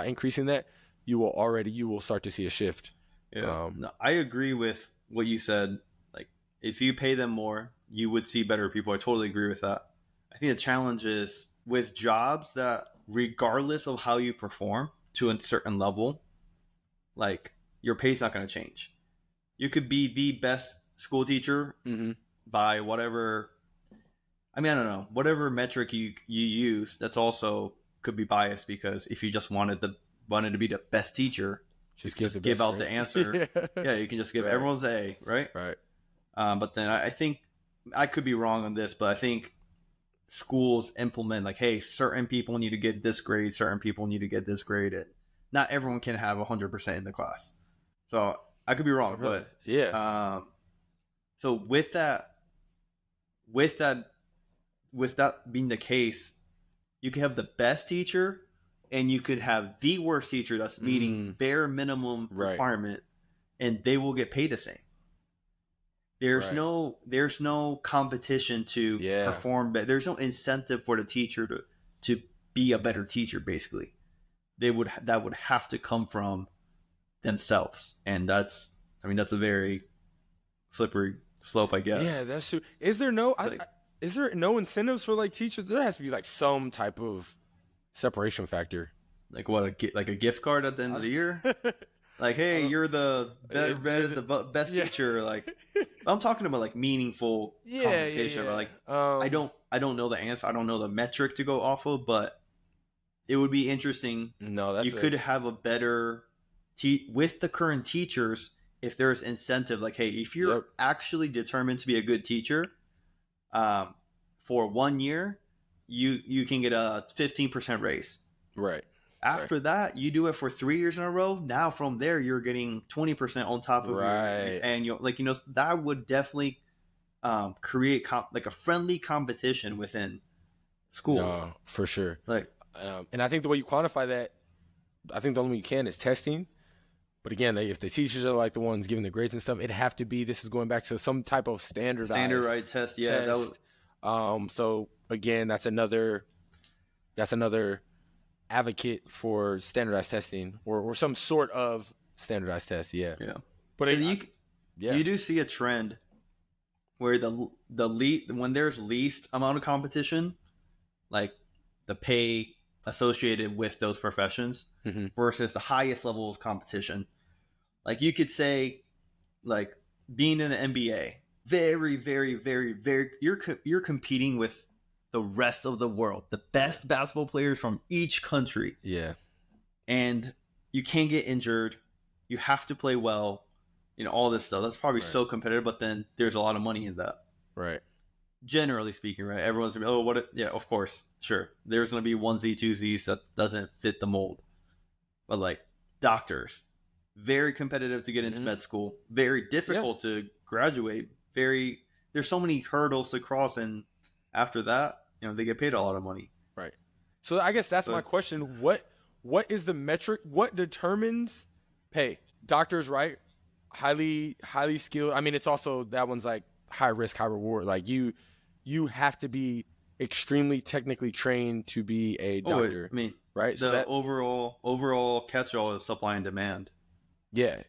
increasing that, you will start to see a shift. Yeah, no, I agree with what you said. Like, if you pay them more, you would see better people. I totally agree with that. I think the challenge is with jobs that, regardless of how you perform to a certain level, like your pay's not going to change. You could be the best school teacher by whatever I mean, I don't know. Whatever metric you use, that's also could be biased, because if you just wanted to be the best teacher, you Just could give the give best out the grades. answer. Yeah. Yeah, you can just give Right. everyone's A, right? Right. But then I think I could be wrong on this, but I think schools implement like, hey, certain people need to get this grade, certain people need to get this grade. And not everyone can have 100% in the class. So I could be wrong, Really? but Yeah. so with that with that being the case, you could have the best teacher and you could have the worst teacher that's meeting bare minimum Right. requirement, and they will get paid the same. There's Right. no competition to Yeah. perform better. There's no incentive for the teacher to be a better teacher. Basically, that would have to come from themselves, and that's a very slippery slope, I guess. Yeah, that's true. Is there no It's like, is there no incentives for like teachers? There has to be like some type of separation factor. like what a gift card at the end of the year. Like, hey, you're the best Yeah. teacher. Like, I'm talking about like meaningful compensation. Or like, I don't know the answer. I don't know the metric to go off of, but it would be interesting. No, that's You could have a better with the current teachers if there's incentive. Like, hey, if you're Yep. actually determined to be a good teacher, for 1 year, you can get a 15% raise. right. After that, you do it for 3 years in a row. Now from there, you're getting 20% on top of Right. your annual. Like, that would definitely create like a friendly competition within schools. No, for sure. Like, And I think the way you quantify that, I think the only way you can is testing. But again, if the teachers are like the ones giving the grades and stuff, it'd have to be, this is going back to some type of standardized test. Yeah, that test. was. So again, that's another advocate for standardized testing or some sort of standardized test. Yeah. Yeah. But And yeah. you do see a trend where when there's least amount of competition, like the pay associated with those professions versus the highest level of competition. Like, you could say, like, being in an NBA, very, very, very, very, you're competing with the rest of the world, the best basketball players from each country. Yeah. And you can't get injured. You have to play well, all this stuff. That's probably so competitive, but then there's a lot of money in that. Right. Generally speaking, right? Everyone's gonna be, yeah, of course, sure. There's gonna be 1Z, 2Zs that doesn't fit the mold. But like doctors, very competitive to get into med school, very difficult to graduate. There's so many hurdles to cross, and after that, they get paid a lot of money. Right. So I guess that's my question. What is the metric? What determines pay? Doctors, right? Highly skilled. I mean, it's also, that one's like high risk, high reward. Like you have to be extremely technically trained to be a doctor. I mean, right? The overall catch-all is supply and demand. Yeah.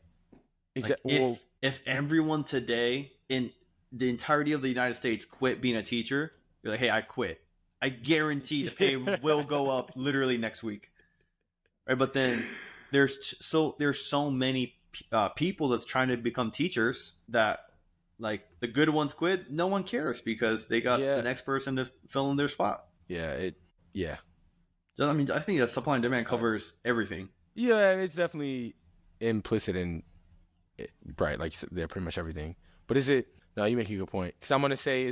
Exactly. Like, if everyone today in the entirety of the United States quit being a teacher, you're like, hey, I quit. I guarantee the pay will go up literally next week. Right? But then there's so many people that's trying to become teachers that, like, the good ones quit. No one cares because they got the next person to fill in their spot. Yeah. So, I mean, I think that supply and demand covers everything. Yeah, it's definitely implicit in it, right? Like, they're pretty much everything. But is it? No, you make a good point. Because I'm gonna say,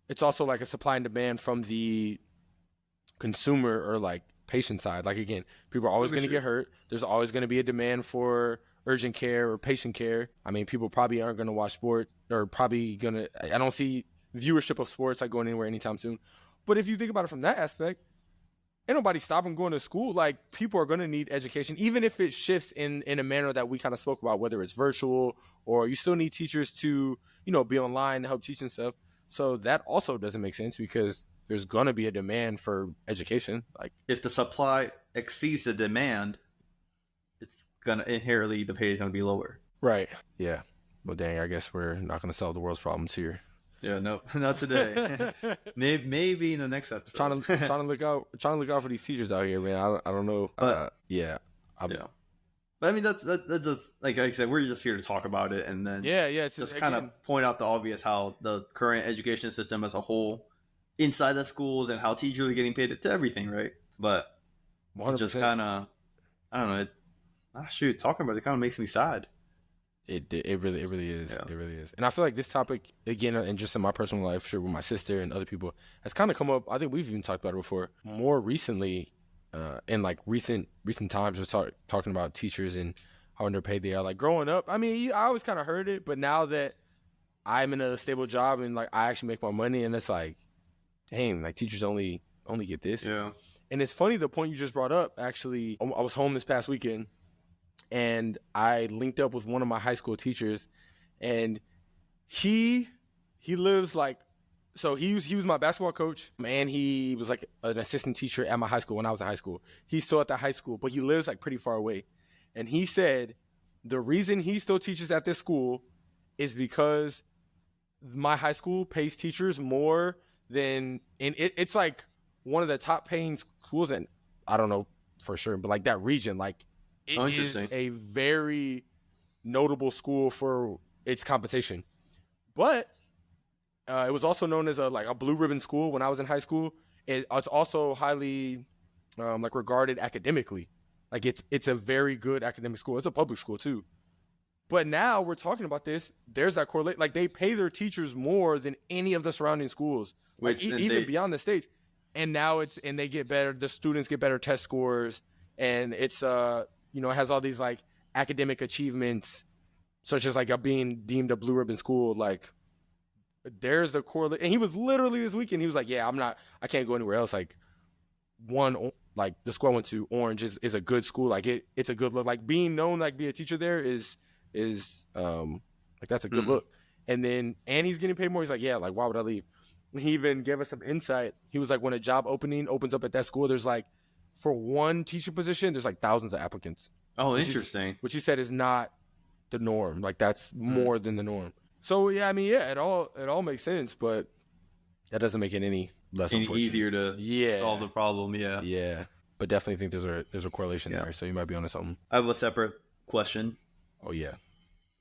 it's also like a supply and demand from the consumer or like patient side. Like, again, people are always going to get hurt. There's always going to be a demand for urgent care or patient care. I mean, people probably aren't going to watch sport, or probably going to, I don't see viewership of sports like going anywhere anytime soon. But if you think about it from that aspect, ain't nobody stopping going to school. Like, people are going to need education, even if it shifts in a manner that we kind of spoke about, whether it's virtual or you still need teachers to, be online to help teach and stuff. So that also doesn't make sense, because there's going to be a demand for education. Like, if the supply exceeds the demand, it's going to inherently, the pay is going to be lower. Right. Yeah. Well, dang, I guess we're not going to solve the world's problems here. Yeah, no, not today. maybe in the next episode. Trying to look out for these teachers out here, man. I don't know. But yeah. But I mean, that does, like I said, we're just here to talk about it, and then it's just kind of point out the obvious, how the current education system as a whole inside the schools and how teachers are getting paid to everything, right? But it just 100%. kind of, I don't know. Shoot, talking about it kind of makes me sad. It really is. Yeah. It really is. And I feel like this topic, again, and just in my personal life, sure, with my sister and other people, has kind of come up. I think we've even talked about it before. More recently, in like recent times, just talking about teachers and how underpaid they are. Like growing up, I mean, I always kind of heard it, but now that I'm in a stable job and like I actually make my money, and it's like, dang, like teachers only get this. Yeah. And it's funny, the point you just brought up. Actually, I was home this past weekend, and I linked up with one of my high school teachers, and he lives like, so he was my basketball coach, and he was like an assistant teacher at my high school when I was in high school. He's still at the high school, but he lives like pretty far away. And he said the reason he still teaches at this school is because my high school pays teachers more than, and it's like one of the top paying schools, and I don't know for sure, but like that region, like it is a very notable school for its compensation. But it was also known as a blue ribbon school when I was in high school. It's also highly like regarded academically. Like it's a very good academic school. It's a public school too. But now we're talking about this. There's that correlate. Like they pay their teachers more than any of the surrounding schools, like even beyond the states. And now and they get better. The students get better test scores, and it's it has all these like academic achievements, such as like being deemed a blue ribbon school. Like there's the correlate. And he was literally this weekend. He was like, "Yeah, I can't go anywhere else. Like like the school I went to, Orange, is a good school. Like it's a good look. Like being known, like be a teacher there is like that's a good look." And he's getting paid more. He's like, "Yeah, like why would I leave?" And he even gave us some insight. He was like, when a job opening opens up at that school, there's like, for one teacher position, there's like thousands of applicants. Oh, interesting. Which he said is not the norm. Like that's more than the norm. So yeah, I mean, yeah, it all makes sense, but that doesn't make it any less easier to solve the problem. Yeah. Yeah. But definitely think there's a correlation there. So you might be onto something. I have a separate question. Oh yeah.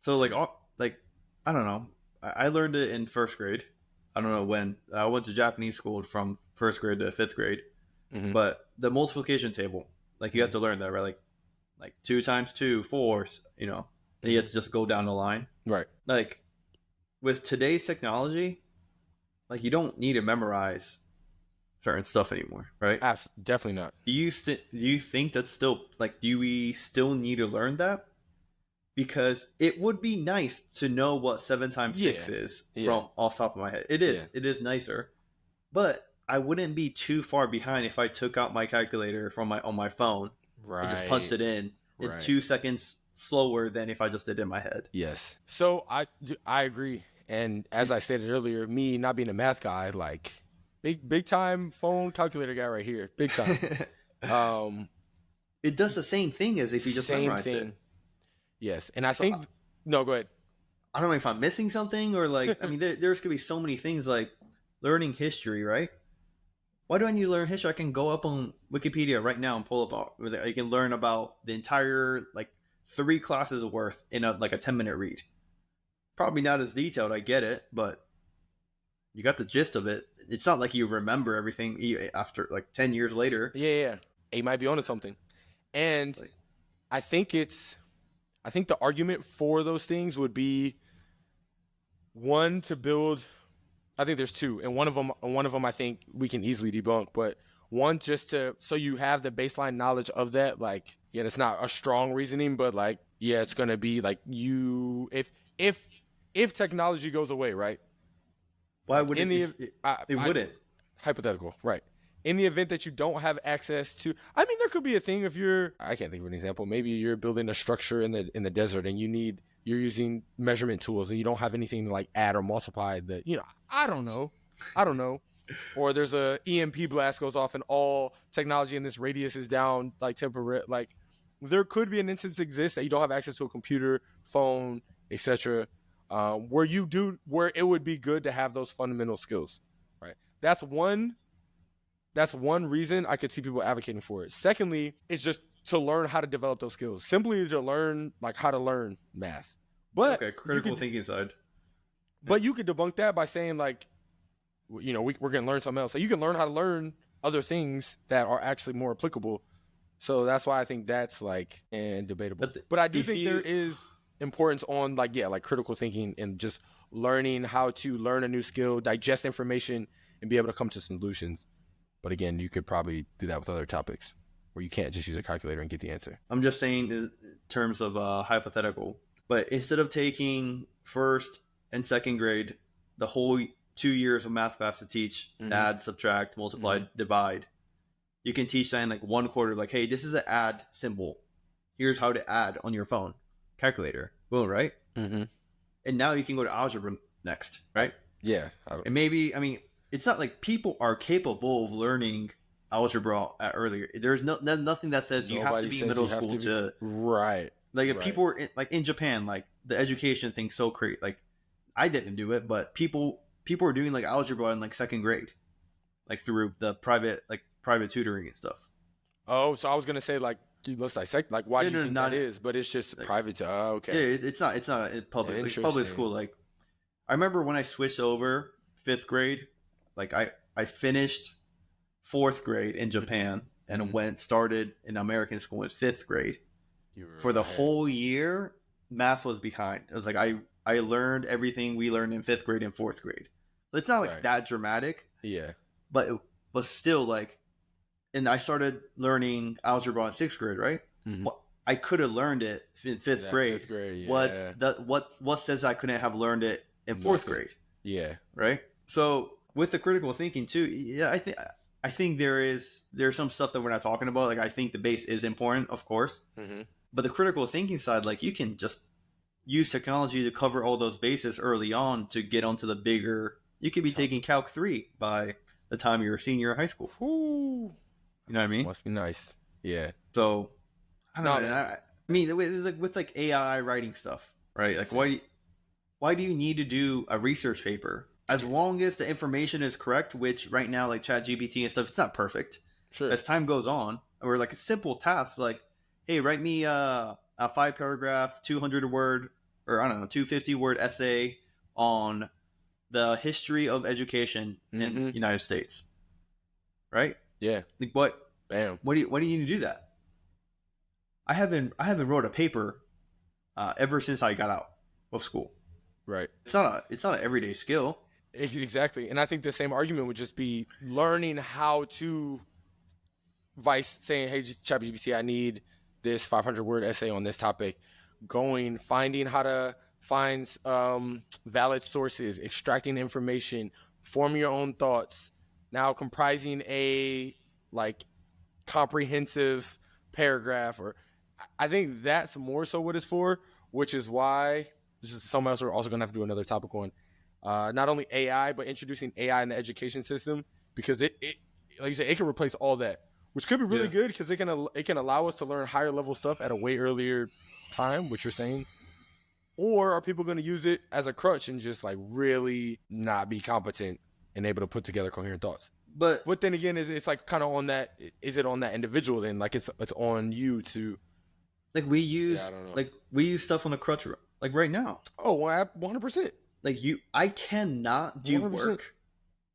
So like I don't know. I learned it in first grade. I don't know when. I went to Japanese school from first grade to fifth grade. Mm-hmm. But the multiplication table, like you have to learn that, right? Like 2 times 2, 4, you know. And you have to just go down the line. Right. Like with today's technology, like you don't need to memorize certain stuff anymore, right? Definitely not. Do you think that's still like, do we still need to learn that? Because it would be nice to know what 7 times 6 is from off the top of my head. It is. Yeah. It is nicer. But I wouldn't be too far behind if I took out my calculator from on my phone and just punched it in 2 seconds slower than if I just did it in my head. Yes. So I agree. And as I stated earlier, me not being a math guy, like big time phone calculator guy right here. Big time. It does the same thing as if you just memorized it. Yes, and I think no, go ahead. I don't know if I'm missing something or like, I mean, there's gonna be so many things like learning history, right? Why do I need to learn history? I can go up on Wikipedia right now and pull up. I can learn about the entire like 3 classes worth in a 10-minute read. Probably not as detailed. I get it, but you got the gist of it. It's not like you remember everything after like 10 years later. Yeah. You might be onto something, and I think the argument for those things would be one, to build. I think there's 2, and one of them I think we can easily debunk. But one, just so you have the baseline knowledge of that. Like, yeah, it's not a strong reasoning, but like, yeah, it's gonna be like if technology goes away, right? Why would it wouldn't? Hypothetical, right? In the event that you don't have access to, I mean, there could be a thing if I can't think of an example. Maybe you're building a structure in the desert and you're using measurement tools and you don't have anything to like add or multiply I don't know. Or there's a EMP blast goes off and all technology in this radius is down like temporary. Like there could be an instance exist that you don't have access to a computer, phone, etc. Where it would be good to have those fundamental skills, right? That's one reason I could see people advocating for it. Secondly, it's just to learn how to develop those skills. Simply to learn like how to learn math. But critical thinking side. But you could debunk that by saying like, we're going to learn something else. So you can learn how to learn other things that are actually more applicable. So that's why I think that's like debatable. But I do think there is importance on like critical thinking and just learning how to learn a new skill, digest information, and be able to come to solutions. But again, you could probably do that with other topics where you can't just use a calculator and get the answer. I'm just saying in terms of hypothetical. But instead of taking first and second grade, the whole 2 years of math class to teach add, subtract, multiply, divide, you can teach that in like 1 quarter. Like, hey, this is an add symbol. Here's how to add on your phone. Calculator. Boom, right? And now you can go to algebra next, right? Yeah. And maybe, I mean, it's not like people are capable of learning algebra at earlier. There's nothing that says you have to be in middle school to right. Like if people were in Japan, like the education thing's so crazy. Like I didn't do it, but people were doing like algebra in like second grade, like through the private tutoring and stuff. Oh, so I was gonna say like, dude, let's dissect like why do you think that is? But it's just like, private. Okay. Yeah, it's not public. Like public school. Like I remember when I switched over 5th grade, like I finished 4th grade in Japan and started in American school in 5th grade. For the whole year, math was behind. It was like I learned everything we learned in 5th grade and 4th grade. But it's not like that dramatic. Yeah. But it was still like, and I started learning algebra in 6th grade, right? Well, I could have learned it in 5th grade. 5th grade, yeah. What says I couldn't have learned it in 4th grade? Yeah. Right? So with the critical thinking too, yeah, I think there's some stuff that we're not talking about. Like I think the base is important, of course. But the critical thinking side, like you can just use technology to cover all those bases early on to get onto the bigger. You could be taking Calc 3 by the time you're a senior in high school. Ooh. You know what I mean? Must be nice. Yeah. So I don't know. I mean, with like AI writing stuff, right? Like why do you need to do a research paper? As long as the information is correct, which right now like ChatGPT and stuff, it's not perfect. Sure. As time goes on, or like a simple task like, hey, write me a 5-paragraph, 200-word, or I don't know, 250-word essay on the history of education in the United States. Right? Yeah. Like what? Bam. What do you need to do that? I haven't wrote a paper ever since I got out of school. Right. It's not an everyday skill. Exactly. And I think the same argument would just be learning how to saying, hey, ChatGPT, I need this 500-word essay on this topic. Finding how to find valid sources, extracting information, forming your own thoughts. Now comprising a like comprehensive paragraph, or I think that's more so what it's for, which is why this is something else we're also gonna have to do another topic on. Not only AI, but introducing AI in the education system, because it like you said, it can replace all that, which could be really good because it can allow us to learn higher level stuff at a way earlier time, which you're saying. Or are people going to use it as a crutch and just like really not be competent and able to put together coherent thoughts? But then again, it's like kind of on that. Is it on that individual then? Like it's on you to. Like we use stuff on the crutch like right now. Oh, 100%. Like I cannot do 100%. Work.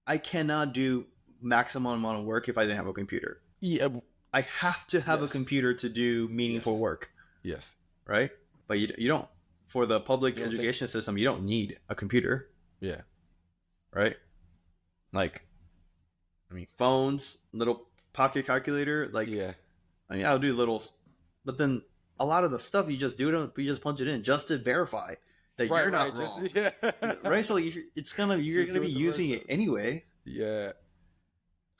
I cannot do maximum amount of work if I didn't have a computer. Yeah. I have to have a computer to do meaningful work. Yes. Right? But you don't. For the public education system, you don't need a computer. Yeah. Right? Like, I mean, phones, little pocket calculator. Like, I mean, I'll do little, but then a lot of the stuff you just do, you just punch it in just to verify that you're not wrong. Right? So you're gonna be using it anyway. Yeah.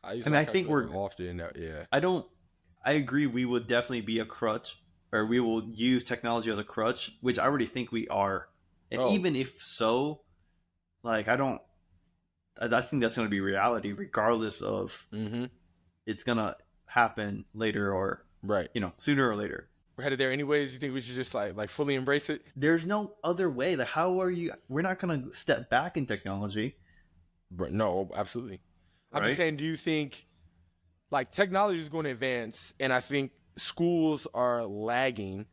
I think we're often. I agree. We would definitely be a crutch, or we will use technology as a crutch, which I already think we are. And even if so, like I think that's going to be reality, regardless of it's going to happen later or sooner or later. We're headed there anyways. You think we should just like fully embrace it? There's no other way. Like, how are you? We're not going to step back in technology. But no, absolutely. I'm just saying, do you think like technology is going to advance, and I think schools are lagging,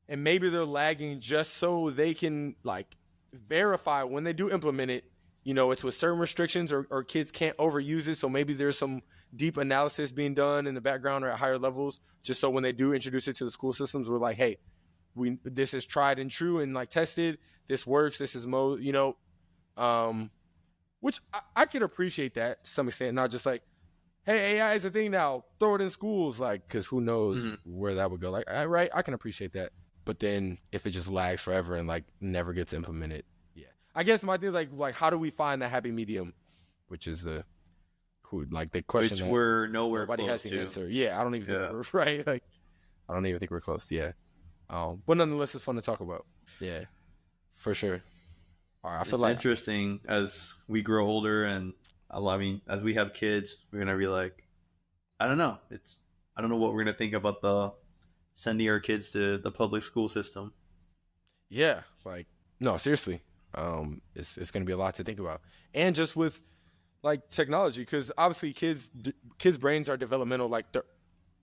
and maybe they're lagging just so they can like verify when they do implement it, it's with certain restrictions or kids can't overuse it. So maybe there's some deep analysis being done in the background or at higher levels, just so when they do introduce it to the school systems, we're like, hey, this is tried and true and like tested. This works. This is which I can appreciate that to some extent, not just like, hey, AI is a thing now, throw it in schools, like, because who knows where that would go. Like, right, I can appreciate that. But then if it just lags forever and like never gets implemented, yeah. I guess my thing like how do we find that happy medium, which is the question which that we're nowhere nobody close has the to. answer. Yeah, I don't even think we're right. Like, I don't even think we're close. Yeah. But nonetheless, it's fun to talk about. Yeah, for sure. All right, I feel It's like interesting as we grow older, and I mean, as we have kids, we're gonna be like, I don't know. I don't know what we're gonna think about the sending our kids to the public school system. yeah, like no, seriously, it's gonna be a lot to think about, and just with like technology, because obviously kids' brains are developmental, like they're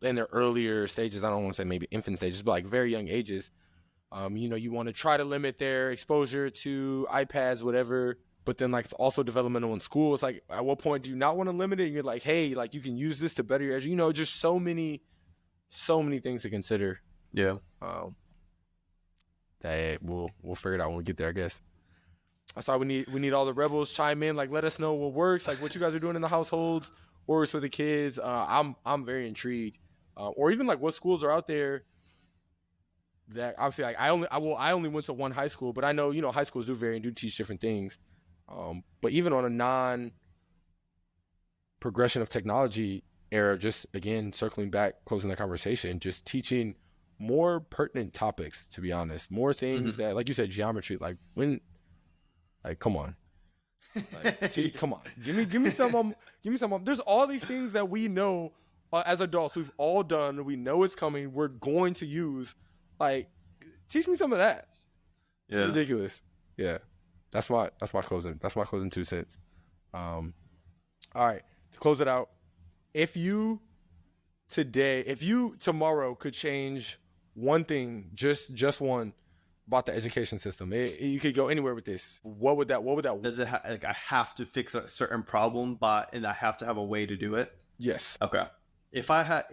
in their earlier stages. I don't want to say maybe infant stages, but like very young ages. You want to try to limit their exposure to iPads, whatever. But then, like, it's also developmental in school. It's like, at what point do you not want to limit it? And you're like, hey, like, you can use this to better your education. Just so many things to consider. Yeah. That we'll figure it out when we get there, I guess. That's why we need all the rebels chime in. Like, let us know what works, like what you guys are doing in the households, what works for the kids. I'm very intrigued, or even like what schools are out there. That obviously, like I only went to one high school, but I know high schools do vary and do teach different things. But even on a non-progression of technology era, just again circling back, closing the conversation, just teaching more pertinent topics. To be honest, more things that, like you said, geometry. Like come on, come on, give me some. There's all these things that we know as adults we've all done. We know it's coming. We're going to use. Like, teach me some of that. It's ridiculous. Yeah, that's my closing. That's my closing 2 cents. All right, to close it out, if you tomorrow could change one thing, just one, about the education system, you could go anywhere with this. What would that? Does it like I have to fix a certain problem, and I have to have a way to do it? Yes. Okay. If I had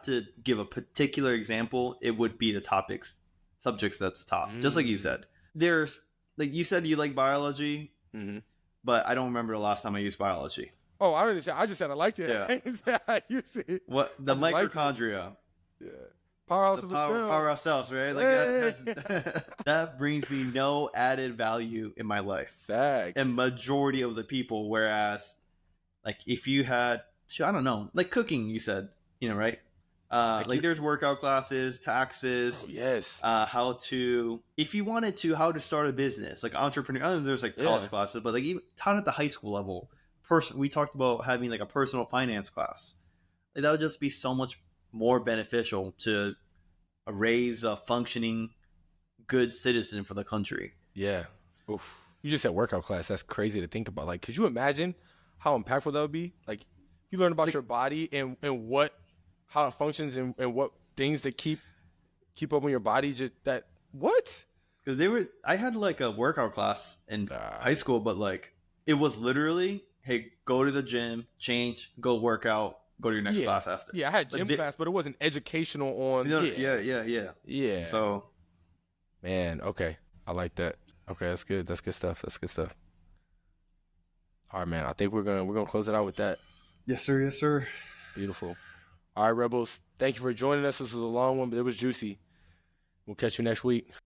to give a particular example, it would be the subjects that's taught. Just like you said, there's like you said you like biology, but I don't remember the last time I used biology. Oh, I just said I liked it. Yeah. I used it. What the mitochondria? Yeah. Powerhouse of power of cells, right? Like that brings me no added value in my life. Facts. And majority of the people, whereas like if you had, I don't know, like cooking, you said, right? Like there's workout classes, taxes. Oh, yes. How to start a business, like entrepreneur. There's like college classes, but like even taught at the high school level. We talked about having like a personal finance class. Like, that would just be so much more beneficial to raise a functioning, good citizen for the country. Yeah. Oof. You just said workout class. That's crazy to think about. Like, could you imagine how impactful that would be? Like, you learn about your body and how it functions and what things to keep up with your body. Just that. What? Because I had like a workout class in high school, but like it was literally, hey, go to the gym, change, go work out, go to your next class after. Yeah, I had gym class, but it wasn't educational on. Yeah. So, man, okay, I like that. Okay, that's good. That's good stuff. All right, man. I think we're gonna close it out with that. Yes, sir. Yes, sir. Beautiful. All right, Rebels. Thank you for joining us. This was a long one, but it was juicy. We'll catch you next week.